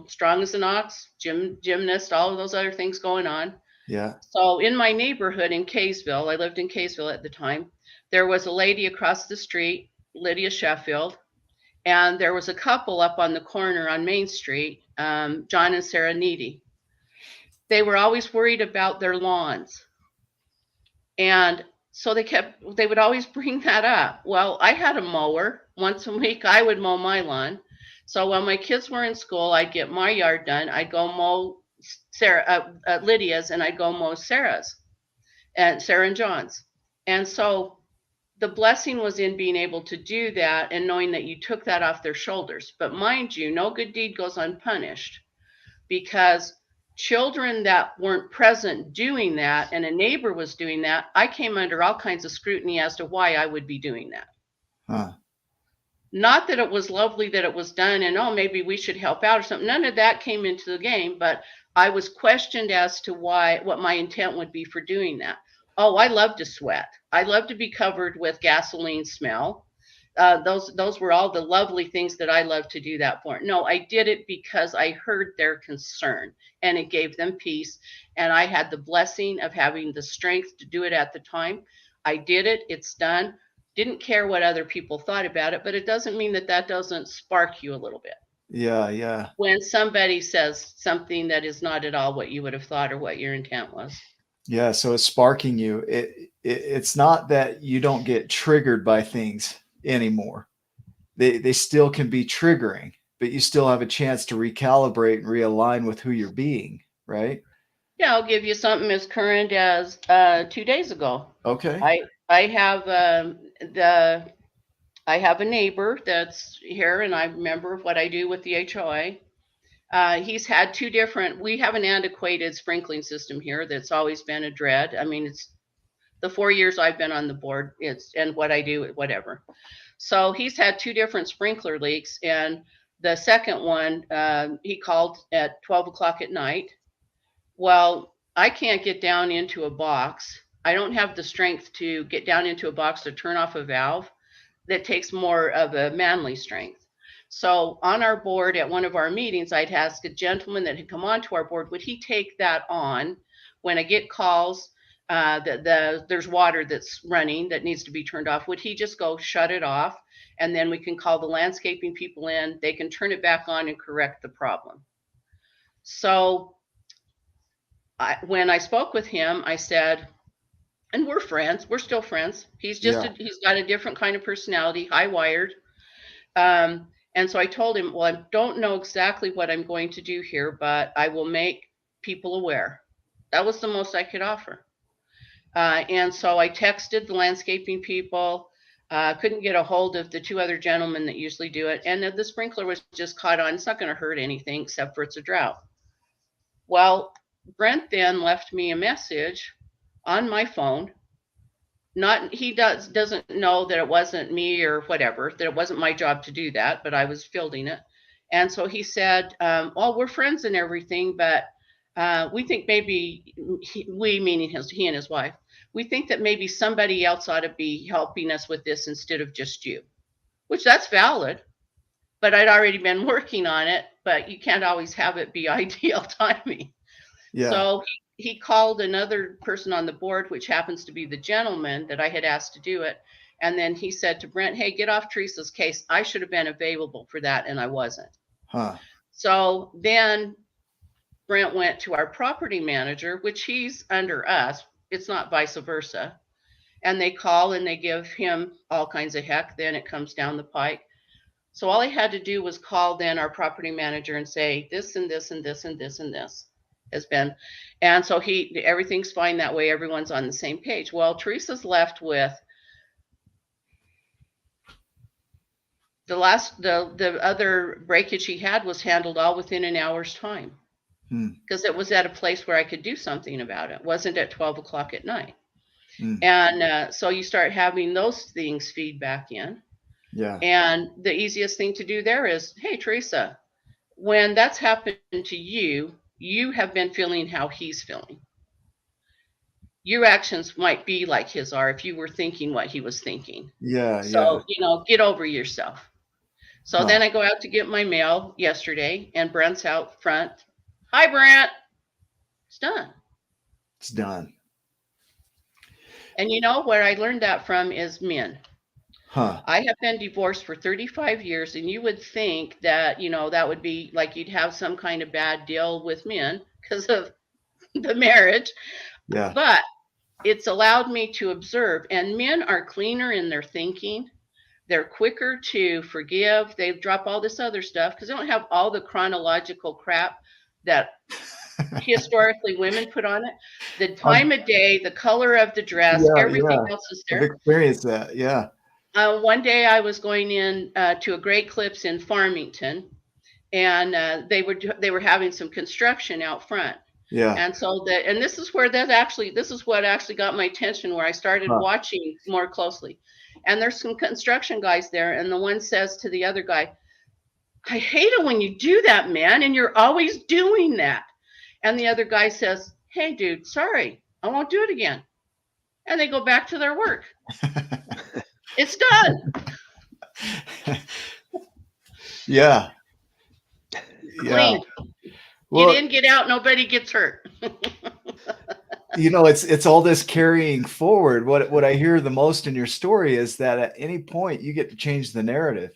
strong as an ox, gymnast, all of those other things going on. Yeah. So in my neighborhood in Kaysville, I lived in Kaysville at the time, there was a lady across the street, Lydia Sheffield, and there was a couple up on the corner on Main Street, John and Sarah Needy. They were always worried about their lawns. And so they would always bring that up. Well, I had a mower. Once a week, I would mow my lawn. So when my kids were in school, I'd get my yard done. I'd go mow Lydia's, and I'd go mow Sarah's, and Sarah and John's. And so the blessing was in being able to do that and knowing that you took that off their shoulders. But mind you, no good deed goes unpunished, because children that weren't present doing that and a neighbor was doing that, I came under all kinds of scrutiny as to why I would be doing that. Not that it was lovely that it was done and, oh, maybe we should help out or something. None of that came into the game, but I was questioned as to what my intent would be for doing that. Oh, I love to sweat. I love to be covered with gasoline smell. Those were all the lovely things that I love to do that for. No, I did it because I heard their concern and it gave them peace. And I had the blessing of having the strength to do it at the time. I did it. It's done. Didn't care what other people thought about it, but it doesn't mean that that doesn't spark you a little bit. Yeah, yeah. When somebody says something that is not at all what you would have thought or what your intent was. Yeah, so it's sparking you. It's not that you don't get triggered by things anymore. They still can be triggering, but you still have a chance to recalibrate and realign with who you're being, right? Yeah, I'll give you something as current as 2 days ago. Okay. I have I have a neighbor that's here, and I'm a member of what I do with the HOA. He's had two different. We have an antiquated sprinkling system here that's always been a dread. I mean, it's the 4 years I've been on the board. It's and what I do, whatever. So he's had two different sprinkler leaks, and the second one he called at 12 o'clock at night. Well, I can't get down into a box. I don't have the strength to get down into a box to turn off a valve. That takes more of a manly strength. So on our board at one of our meetings, I'd ask a gentleman that had come onto our board, would he take that on when I get calls that there's water that's running that needs to be turned off? Would he just go shut it off? And then we can call the landscaping people in. They can turn it back on and correct the problem. So when I spoke with him, I said, and we're friends. We're still friends. He's just he's got a different kind of personality, high wired. And so I told him, well, I don't know exactly what I'm going to do here, but I will make people aware. That was the most I could offer. And so I texted the landscaping people. Couldn't get a hold of the two other gentlemen that usually do it. And the sprinkler was just caught on. It's not going to hurt anything except for it's a drought. Well, Brent then left me a message on my phone. He doesn't know that it wasn't me or whatever, that it wasn't my job to do that, but I was fielding it. And so he said, well, we're friends and everything, but we think maybe meaning he and his wife, we think that maybe somebody else ought to be helping us with this instead of just you, which that's valid, but I'd already been working on it, but you can't always have it be ideal timing. Yeah. So he called another person on the board, which happens to be the gentleman that I had asked to do it. And then he said to Brent, hey, get off Teresa's case. I should have been available for that, and I wasn't. So then Brent went to our property manager, which he's under us. It's not vice versa. And they call and they give him all kinds of heck. Then it comes down the pike. So all I had to do was call then our property manager and say this and this and this and this and this has been. And so everything's fine that way. Everyone's on the same page. Well, Teresa's left with the other breakage he had was handled all within an hour's time. Because it was at a place where I could do something about it. It wasn't at 12 o'clock at night. And so you start having those things feed back in. Yeah. And the easiest thing to do there is, hey, Teresa, when that's happened to you, you have been feeling how he's feeling. Your actions might be like his are if you were thinking what he was thinking. Yeah. So, get over yourself. So then I go out to get my mail yesterday, and Brent's out front. Hi, Brent. It's done. It's done. And where I learned that from is men. I have been divorced for 35 years, and you would think that, that would be like you'd have some kind of bad deal with men because of the marriage. Yeah. But it's allowed me to observe, and men are cleaner in their thinking. They're quicker to forgive. They drop all this other stuff because they don't have all the chronological crap that historically women put on it. The time of day, the color of the dress, everything else is there. I've experienced that. Yeah. One day I was going in to a Great Clips in Farmington, and they were having some construction out front. Yeah. And so this is what actually got my attention, where I started watching more closely. And there's some construction guys there, and the one says to the other guy, I hate it when you do that, man, and you're always doing that. And the other guy says, hey, dude, sorry, I won't do it again. And they go back to their work. It's done. Yeah. Clean. Well, get in, get out, nobody gets hurt. it's all this carrying forward. What I hear the most in your story is that at any point you get to change the narrative.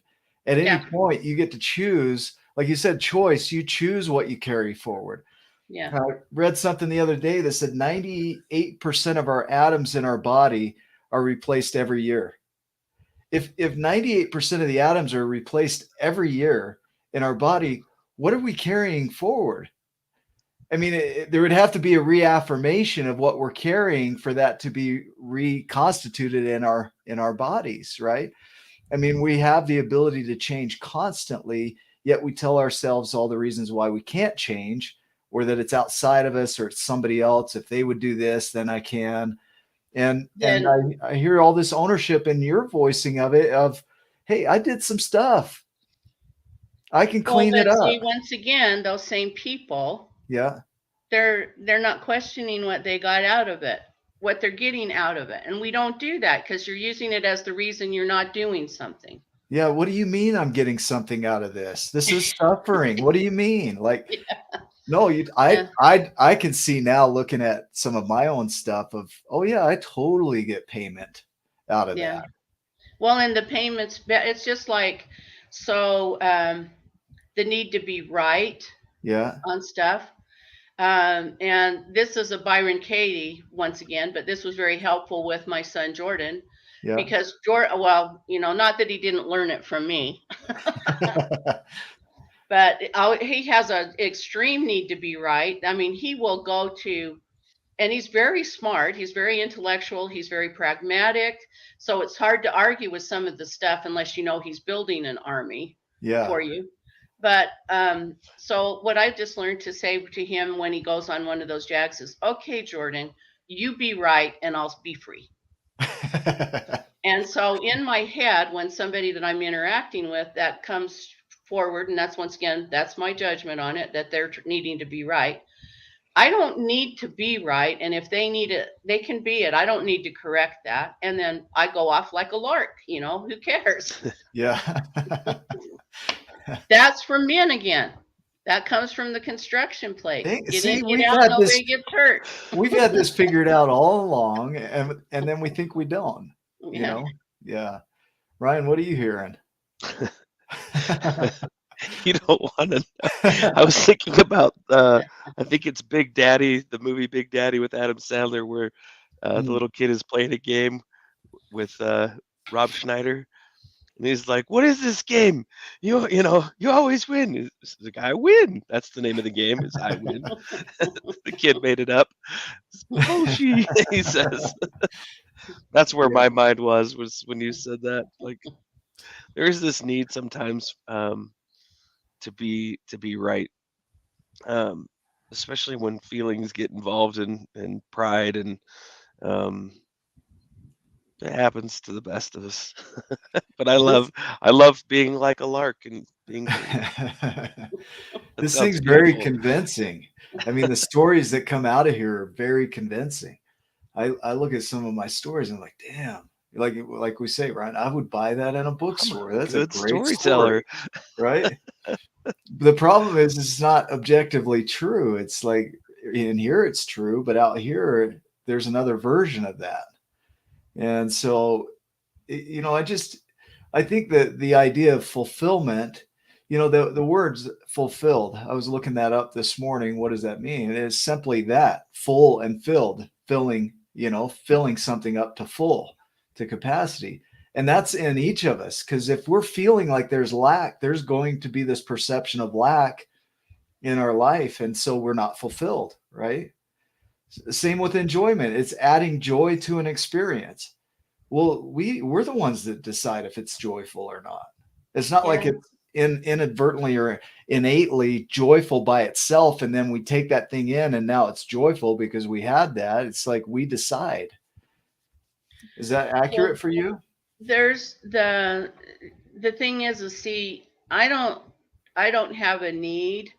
At any Yeah. point you get to choose, like you said, choice. You choose what you carry forward. Yeah. I read something the other day that said 98% of our atoms in our body are replaced every year. If 98% of the atoms are replaced every year in our body, what are we carrying forward? I mean, there would have to be a reaffirmation of what we're carrying for that to be reconstituted in our bodies, right? I mean, we have the ability to change constantly, yet we tell ourselves all the reasons why we can't change, or that it's outside of us, or it's somebody else. If they would do this, then I can. And Then, I hear all this ownership in your voicing of it of, hey, I did some stuff. I can well, clean it but up. see, once again, those same people, Yeah. they're not questioning what they got out of it, what they're getting out of it. And we don't do that because you're using it as the reason you're not doing something. Yeah. What do you mean I'm getting something out of this? This is suffering. What do you mean? Like, no, Yeah. I can see now looking at some of my own stuff of, oh yeah, I totally get payment out of Yeah. that. Well, and the payments, it's just like, so the need to be right Yeah. on stuff. And this is a Byron Katie once again, but this was very helpful with my son Jordan, Yeah. because Jordan, well, not that he didn't learn it from me, but he has an extreme need to be right. I mean, he will go to, and he's very smart, he's very intellectual, he's very pragmatic. So it's hard to argue with some of the stuff unless he's building an army Yeah. for you. But so what I've just learned to say to him when he goes on one of those jags is, okay, Jordan, you be right and I'll be free. And so in my head, when somebody that I'm interacting with that comes forward, and that's once again, that's my judgment on it, that they're needing to be right. I don't need to be right. And if they need it, they can be it. I don't need to correct that. And then I go off like a lark, who cares? Yeah. That's for men again. That comes from the construction place. Get in, get out, nobody gets hurt. We've had this figured out all along, and then we think we don't. Yeah. Yeah. Ryan, what are you hearing? You don't want to know. I was thinking about, I think it's Big Daddy, the movie Big Daddy with Adam Sandler, where the little kid is playing a game with Rob Schneider. And he's like, "What is this game? You always win." The guy win. That's the name of the game. Is I win. The kid made it up. Bullshit, he says. That's where my mind was when you said that. Like, there is this need sometimes to be right, especially when feelings get involved in pride, and it happens to the best of us. But I love being like a lark and being this sounds thing's very beautiful. convincing. I mean, the stories that come out of here are very convincing. I look at some of my stories and I'm like, damn, like we say, Ryan, I would buy that in a bookstore. That's a Good great storyteller. story, right? The problem is it's not objectively true. It's like in here it's true, but out here there's another version of that. And so, I think that the idea of fulfillment, the words fulfilled, I was looking that up this morning. What does that mean? It is simply that, full and filled, filling something up to full, to capacity. And that's in each of us. Because if we're feeling like there's lack, there's going to be this perception of lack in our life. And so we're not fulfilled, right? Same with enjoyment. It's adding joy to an experience. Well, we're the ones that decide if it's joyful or not. It's not like it's inadvertently or innately joyful by itself, and then we take that thing in and now it's joyful because we had that. It's like we decide. Is that accurate for you? There's the thing is, see, I don't have a need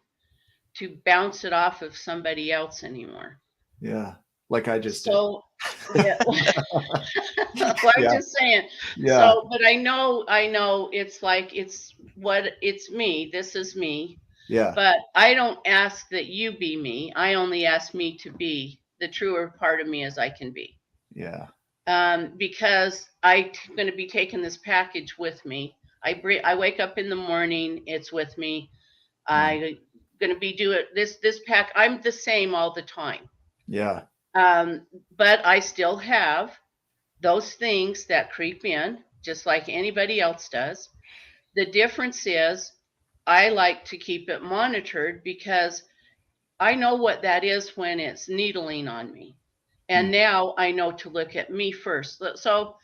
to bounce it off of somebody else anymore. Yeah, like I just did. Yeah. Well, I'm just saying. Yeah. So, but I know it's like, it's me. This is me. Yeah. But I don't ask that you be me. I only ask me to be the truer part of me as I can be. Yeah. Because I'm going to be taking this package with me. I wake up in the morning, it's with me. I'm going to be doing this pack. I'm the same all the time. Yeah. But I still have those things that creep in, just like anybody else does. The difference is I like to keep it monitored because I know what that is when it's needling on me. And now I know to look at me first. So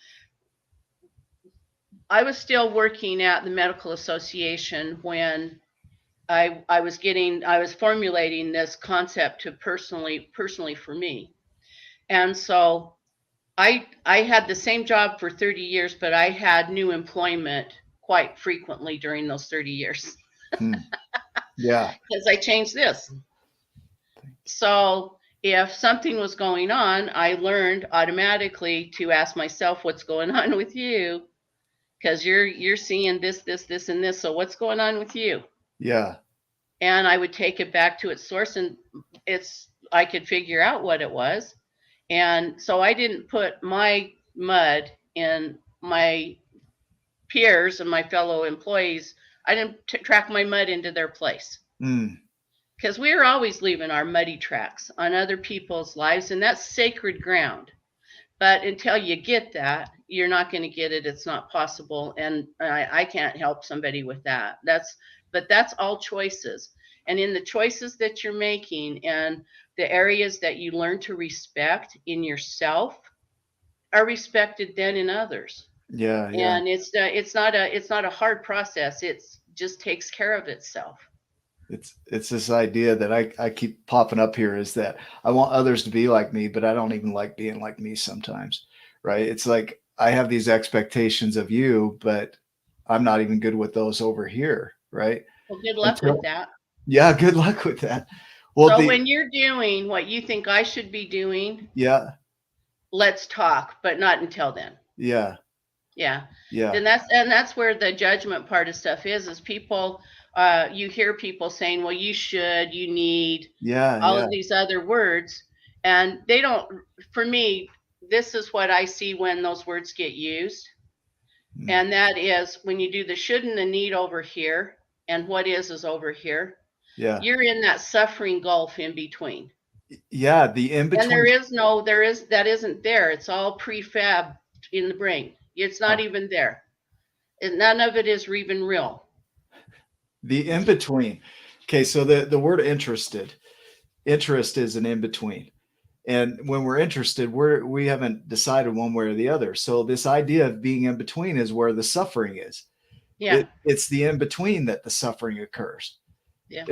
I was still working at the medical association when I was formulating this concept to personally for me. And so I had the same job for 30 years, but I had new employment quite frequently during those 30 years. Yeah. Because I changed this. So if something was going on, I learned automatically to ask myself, what's going on with you? Because you're seeing this, and this. So what's going on with you? Yeah. And I would take it back to its source, and I could figure out what it was. And so I didn't put my mud in my peers and my fellow employees. I didn't track my mud into their place. Because we are always leaving our muddy tracks on other people's lives, and that's sacred ground. But until you get that, you're not going to get it. It's not possible, and I can't help somebody with that. But that's all choices. And in the choices that you're making and the areas that you learn to respect in yourself are respected then in others. Yeah. And it's not a hard process. It just takes care of itself. It's this idea that I keep popping up here is that I want others to be like me, but I don't even like being like me sometimes, right? It's like I have these expectations of you, but I'm not even good with those over here, right? Well, good luck with that. Yeah, good luck with that. Well, so when you're doing what you think I should be doing, yeah, let's talk, but not until then. Yeah. And that's where the judgment part of stuff is people. You hear people saying, well, you should, you need, all of these other words. And they don't, for me, this is what I see when those words get used. And that is when you do the should and the need over here, and what is over here. Yeah. You're in that suffering gulf in between. Yeah. The in between. And that isn't there. It's all prefab in the brain. It's not even there. And none of it is even real. The in between. Okay, so the word interest is an in between, and when we're interested, we haven't decided one way or the other. So this idea of being in between is where the suffering is. Yeah, it's the in between that the suffering occurs. Yeah,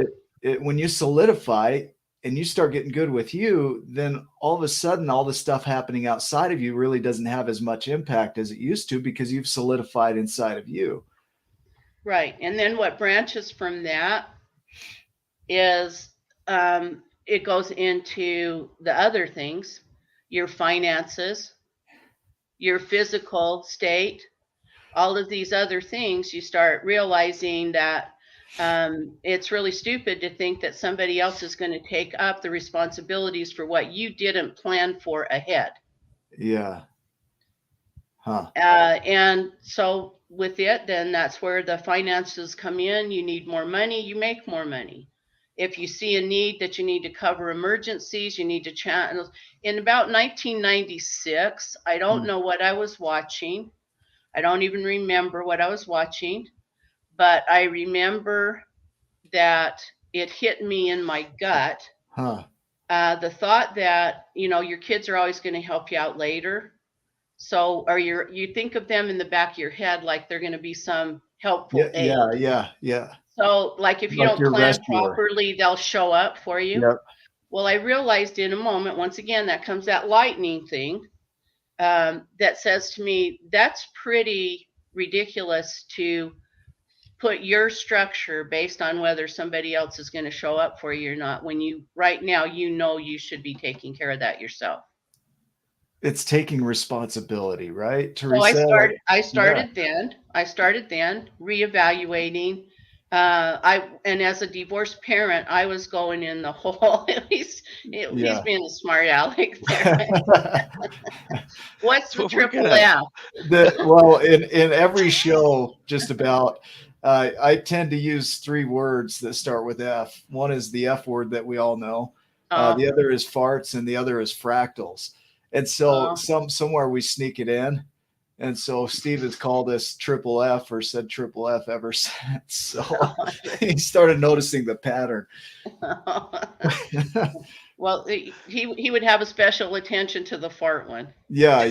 when you solidify and you start getting good with you, then all of a sudden, all the stuff happening outside of you really doesn't have as much impact as it used to because you've solidified inside of you. Right. And then what branches from that is it goes into the other things, your finances, your physical state, all of these other things. You start realizing that it's really stupid to think that somebody else is going to take up the responsibilities for what you didn't plan for ahead. Yeah. And so with it, then that's where the finances come in. You need more money, you make more money. If you see a need that you need to cover emergencies, you need to channel. In about 1996, I don't know what I was watching. I don't even remember what I was watching, but I remember that it hit me in my gut. The thought that, your kids are always going to help you out later. So, you think of them in the back of your head like they're going to be some helpful aid. Yeah. So, like if you don't plan properly, they'll show up for you. Yep. Well, I realized in a moment, once again, that comes that lightning thing that says to me, that's pretty ridiculous to put your structure based on whether somebody else is going to show up for you or not, when right now, you should be taking care of that yourself. It's taking responsibility, right, Teresa? So I started then reevaluating And as a divorced parent, I was going in the hole. he's being a smart aleck there. What's That's the what we're good triple at. F? Well, in every show, just about, I tend to use 3 words that start with F. One is the F word that we all know. The other is farts, and the other is fractals. And so somewhere we sneak it in. And so Steve has called us triple F, or said triple F ever since. So he started noticing the pattern. Well, he would have a special attention to the fart one. Yeah.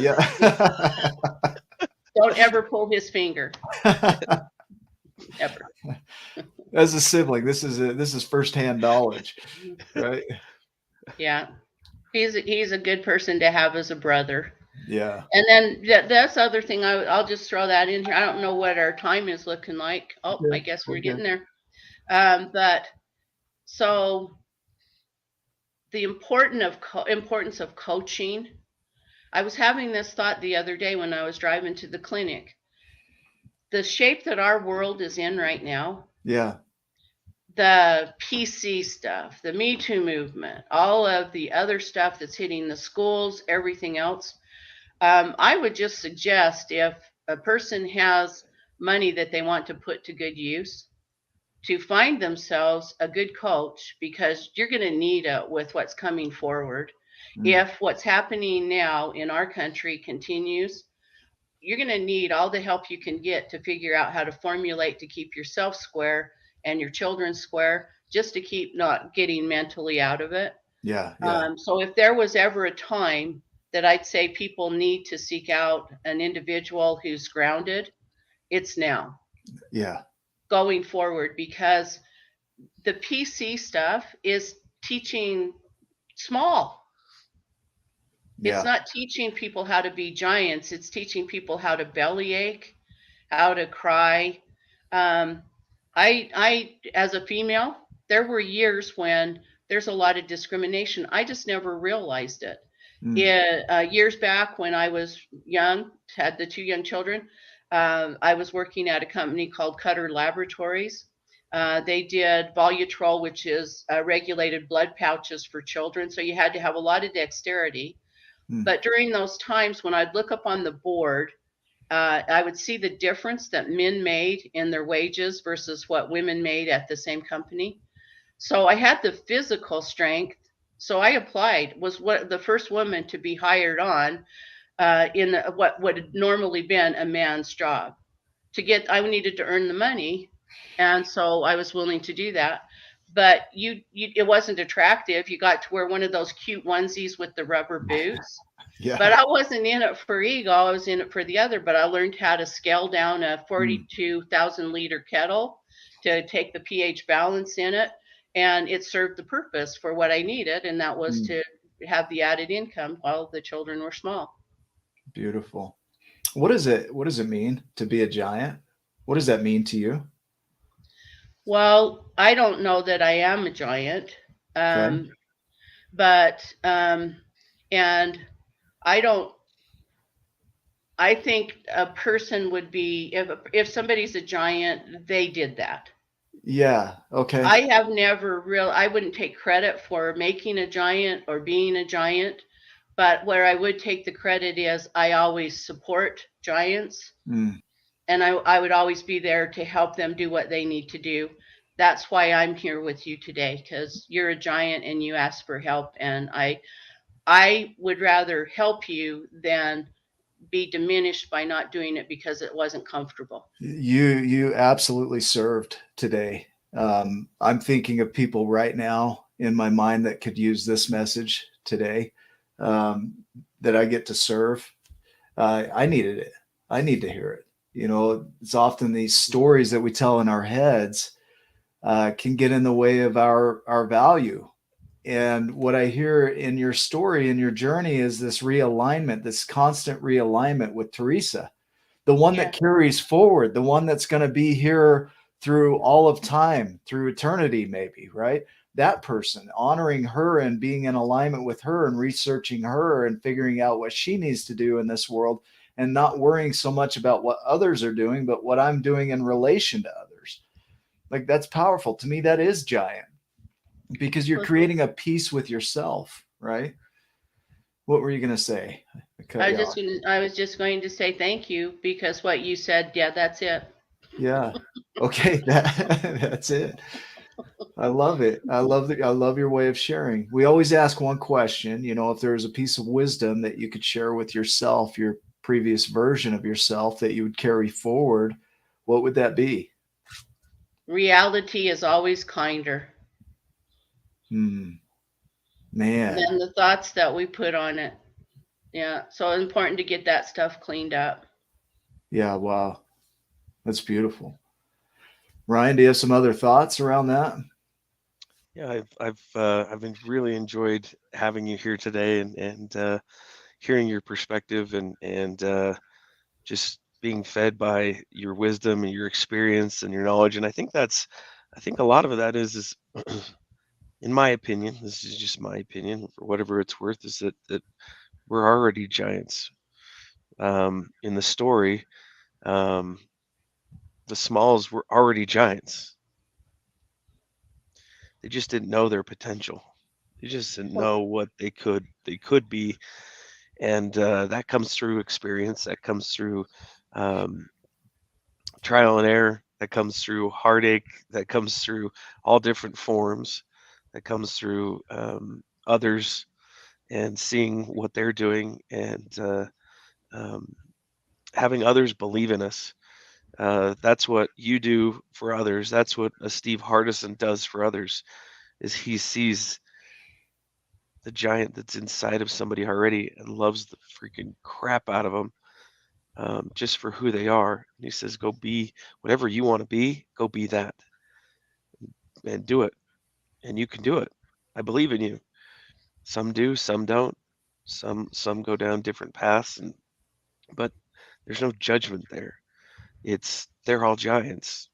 Don't ever pull his finger. Ever. As a sibling, this is firsthand knowledge, right? Yeah. He's a good person to have as a brother. Yeah. And then that's the other thing. I'll just throw that in here. I don't know what our time is looking like. Oh, I guess we're getting there. But so the importance of coaching. I was having this thought the other day when I was driving to the clinic. The shape that our world is in right now. Yeah. The PC stuff, the Me Too movement, all of the other stuff that's hitting the schools, everything else. I would just suggest, if a person has money that they want to put to good use, to find themselves a good coach, because you're going to need it with what's coming forward. If what's happening now in our country continues, you're going to need all the help you can get to figure out how to formulate to keep yourself square and your children square, just to keep not getting mentally out of it. Yeah. So if there was ever a time that I'd say people need to seek out an individual who's grounded, it's now. Yeah. Going forward, because the PC stuff is teaching small. Yeah. It's not teaching people how to be giants. It's teaching people how to bellyache, how to cry. I, as a female, there were years when there's a lot of discrimination. I just never realized it. Years back when I was young, had the 2 young children, I was working at a company called Cutter Laboratories. They did Volutrol, which is regulated blood pouches for children. So you had to have a lot of dexterity. But during those times when I'd look up on the board, I would see the difference that men made in their wages versus what women made at the same company. So I had the physical strength. So I applied, was the first woman to be hired on in what would have normally been a man's job. I needed to earn the money, and so I was willing to do that. But it wasn't attractive. You got to wear one of those cute onesies with the rubber boots. Yeah. But I wasn't in it for ego. I was in it for the other. But I learned how to scale down a 42,000 liter kettle to take the pH balance in it. And it served the purpose for what I needed. And that was to have the added income while the children were small. Beautiful. What does it mean to be a giant? What does that mean to you? Well, I don't know that I am a giant. But and I think a person would be, if somebody's a giant, they did that. Yeah. Okay. I wouldn't take credit for making a giant or being a giant, but where I would take the credit is I always support giants, and I would always be there to help them do what they need to do. That's why I'm here with you today, because you're a giant and you asked for help, and I would rather help you than be diminished by not doing it because it wasn't comfortable. You absolutely served today. I'm thinking of people right now in my mind that could use this message today, that I get to serve. I needed it. I need to hear it. You know, it's often these stories that we tell in our heads can get in the way of our value. And what I hear in your story, in your journey, is this realignment, this constant realignment with Teresa, the one that carries forward, the one that's going to be here through all of time, through eternity, maybe, right? That person, honoring her and being in alignment with her and researching her and figuring out what she needs to do in this world, and not worrying so much about what others are doing, but what I'm doing in relation to others. Like, that's powerful. To me, that is giant, because you're creating a peace with yourself, right? What were you going to say? I was just going to say thank you, because what you said, yeah, that's it. Yeah. Okay. That's it. I love it. I love your way of sharing. We always ask one question, if there's a piece of wisdom that you could share with yourself, your previous version of yourself, that you would carry forward, what would that be? Reality is always kinder Man. than the thoughts that we put on it. Yeah. So it's important to get that stuff cleaned up. Yeah. Wow. That's beautiful. Ryan, do you have some other thoughts around that? Yeah, I've been really enjoyed having you here today, and hearing your perspective, and just being fed by your wisdom and your experience and your knowledge. And I think a lot of that is in my opinion, this is just my opinion, for whatever it's worth, is that we're already giants. In the story, um, the Smalls were already giants. They just didn't know their potential. They just didn't know what they could be, and that comes through experience. That comes through um, trial and error. That comes through heartache. That comes through all different forms. That comes through others and seeing what they're doing, and um, having others believe in us. That's what you do for others. That's what a Steve Hardison does for others. Is he sees the giant that's inside of somebody already and loves the freaking crap out of them, just for who they are. And he says, "Go be whatever you want to be. Go be that, and do it. And you can do it. I believe in you." Some do, some don't. Some go down different paths, but there's no judgment there. They're all giants.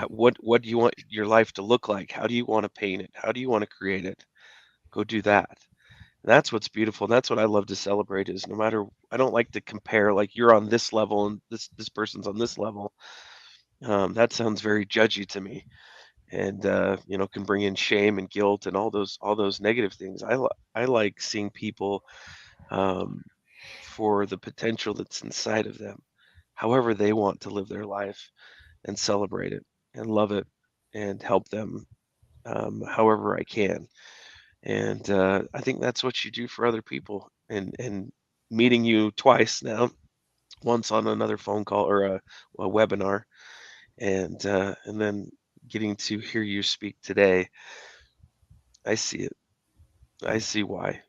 What do you want your life to look like? How do you want to paint it? How do you want to create it? Go do that. And that's what's beautiful. And that's what I love to celebrate, is no matter, I don't like to compare, like, you're on this level and this person's on this level. That sounds very judgy to me, and can bring in shame and guilt and all those negative things. I like seeing people, um, for the potential that's inside of them, however they want to live their life, and celebrate it and love it and help them, however I can. And I think that's what you do for other people. And meeting you twice now, once on another phone call or a webinar, and then getting to hear you speak today, I see it. I see why.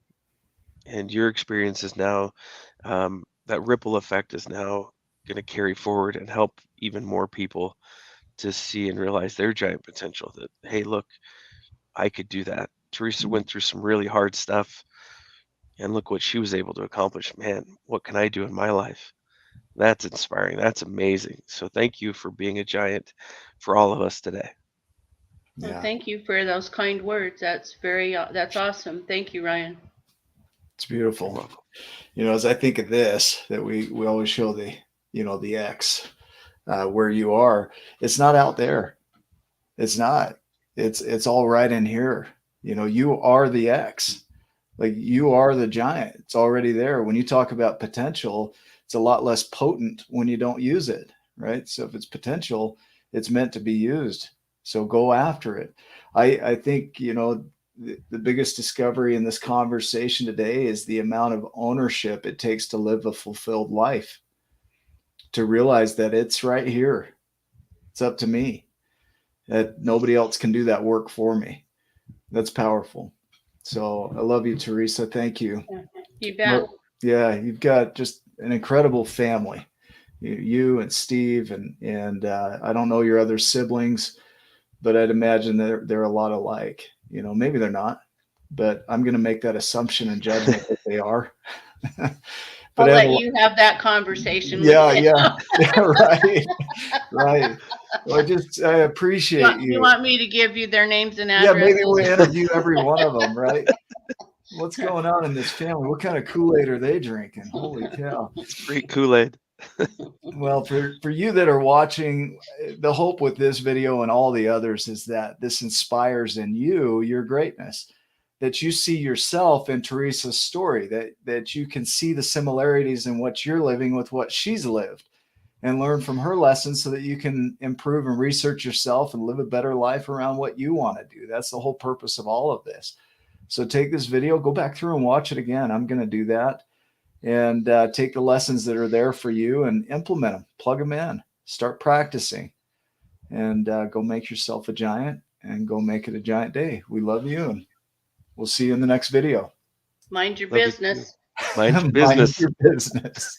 And your experience is now, that ripple effect is now going to carry forward and help even more people to see and realize their giant potential, that, hey, look, I could do that. Teresa went through some really hard stuff, and look what she was able to accomplish. Man, what can I do in my life? That's inspiring. That's amazing. So thank you for being a giant for all of us today. Yeah. Well, thank you for those kind words. That's that's awesome. Thank you, Ryan. It's beautiful. As I think of this, that we always show the X, where you are. It's not out there. It's not. It's all right in here. You are the X. Like, you are the giant. It's already there. When you talk about potential, it's a lot less potent when you don't use it, right? So if it's potential, it's meant to be used. So go after it. I think, the biggest discovery in this conversation today is the amount of ownership it takes to live a fulfilled life, to realize that it's right here. It's up to me, that nobody else can do that work for me. That's powerful. So I love you, Teresa. Thank you. You bet. Yeah, you've got just an incredible family. You and Steve, and I don't know your other siblings, but I'd imagine they're a lot alike. Maybe they're not, but I'm going to make that assumption and judgment that they are. But I'll let you have that conversation. Yeah, right. Well, I appreciate you. You want me to give you their names and addresses? Yeah, maybe we'll interview every one of them, right? What's going on in this family? What kind of Kool-Aid are they drinking? Holy cow. It's great Kool-Aid. Well, for you that are watching, the hope with this video and all the others is that this inspires in you your greatness, that you see yourself in Teresa's story, that you can see the similarities in what you're living with what she's lived, and learn from her lessons so that you can improve and research yourself and live a better life around what you want to do. That's the whole purpose of all of this. So take this video, go back through and watch it again. I'm going to do that. And take the lessons that are there for you and implement them, plug them in, start practicing, and go make yourself a giant and go make it a giant day. We love you, and we'll see you in the next video. Mind your Love you too. business. Mind your business. Mind your business.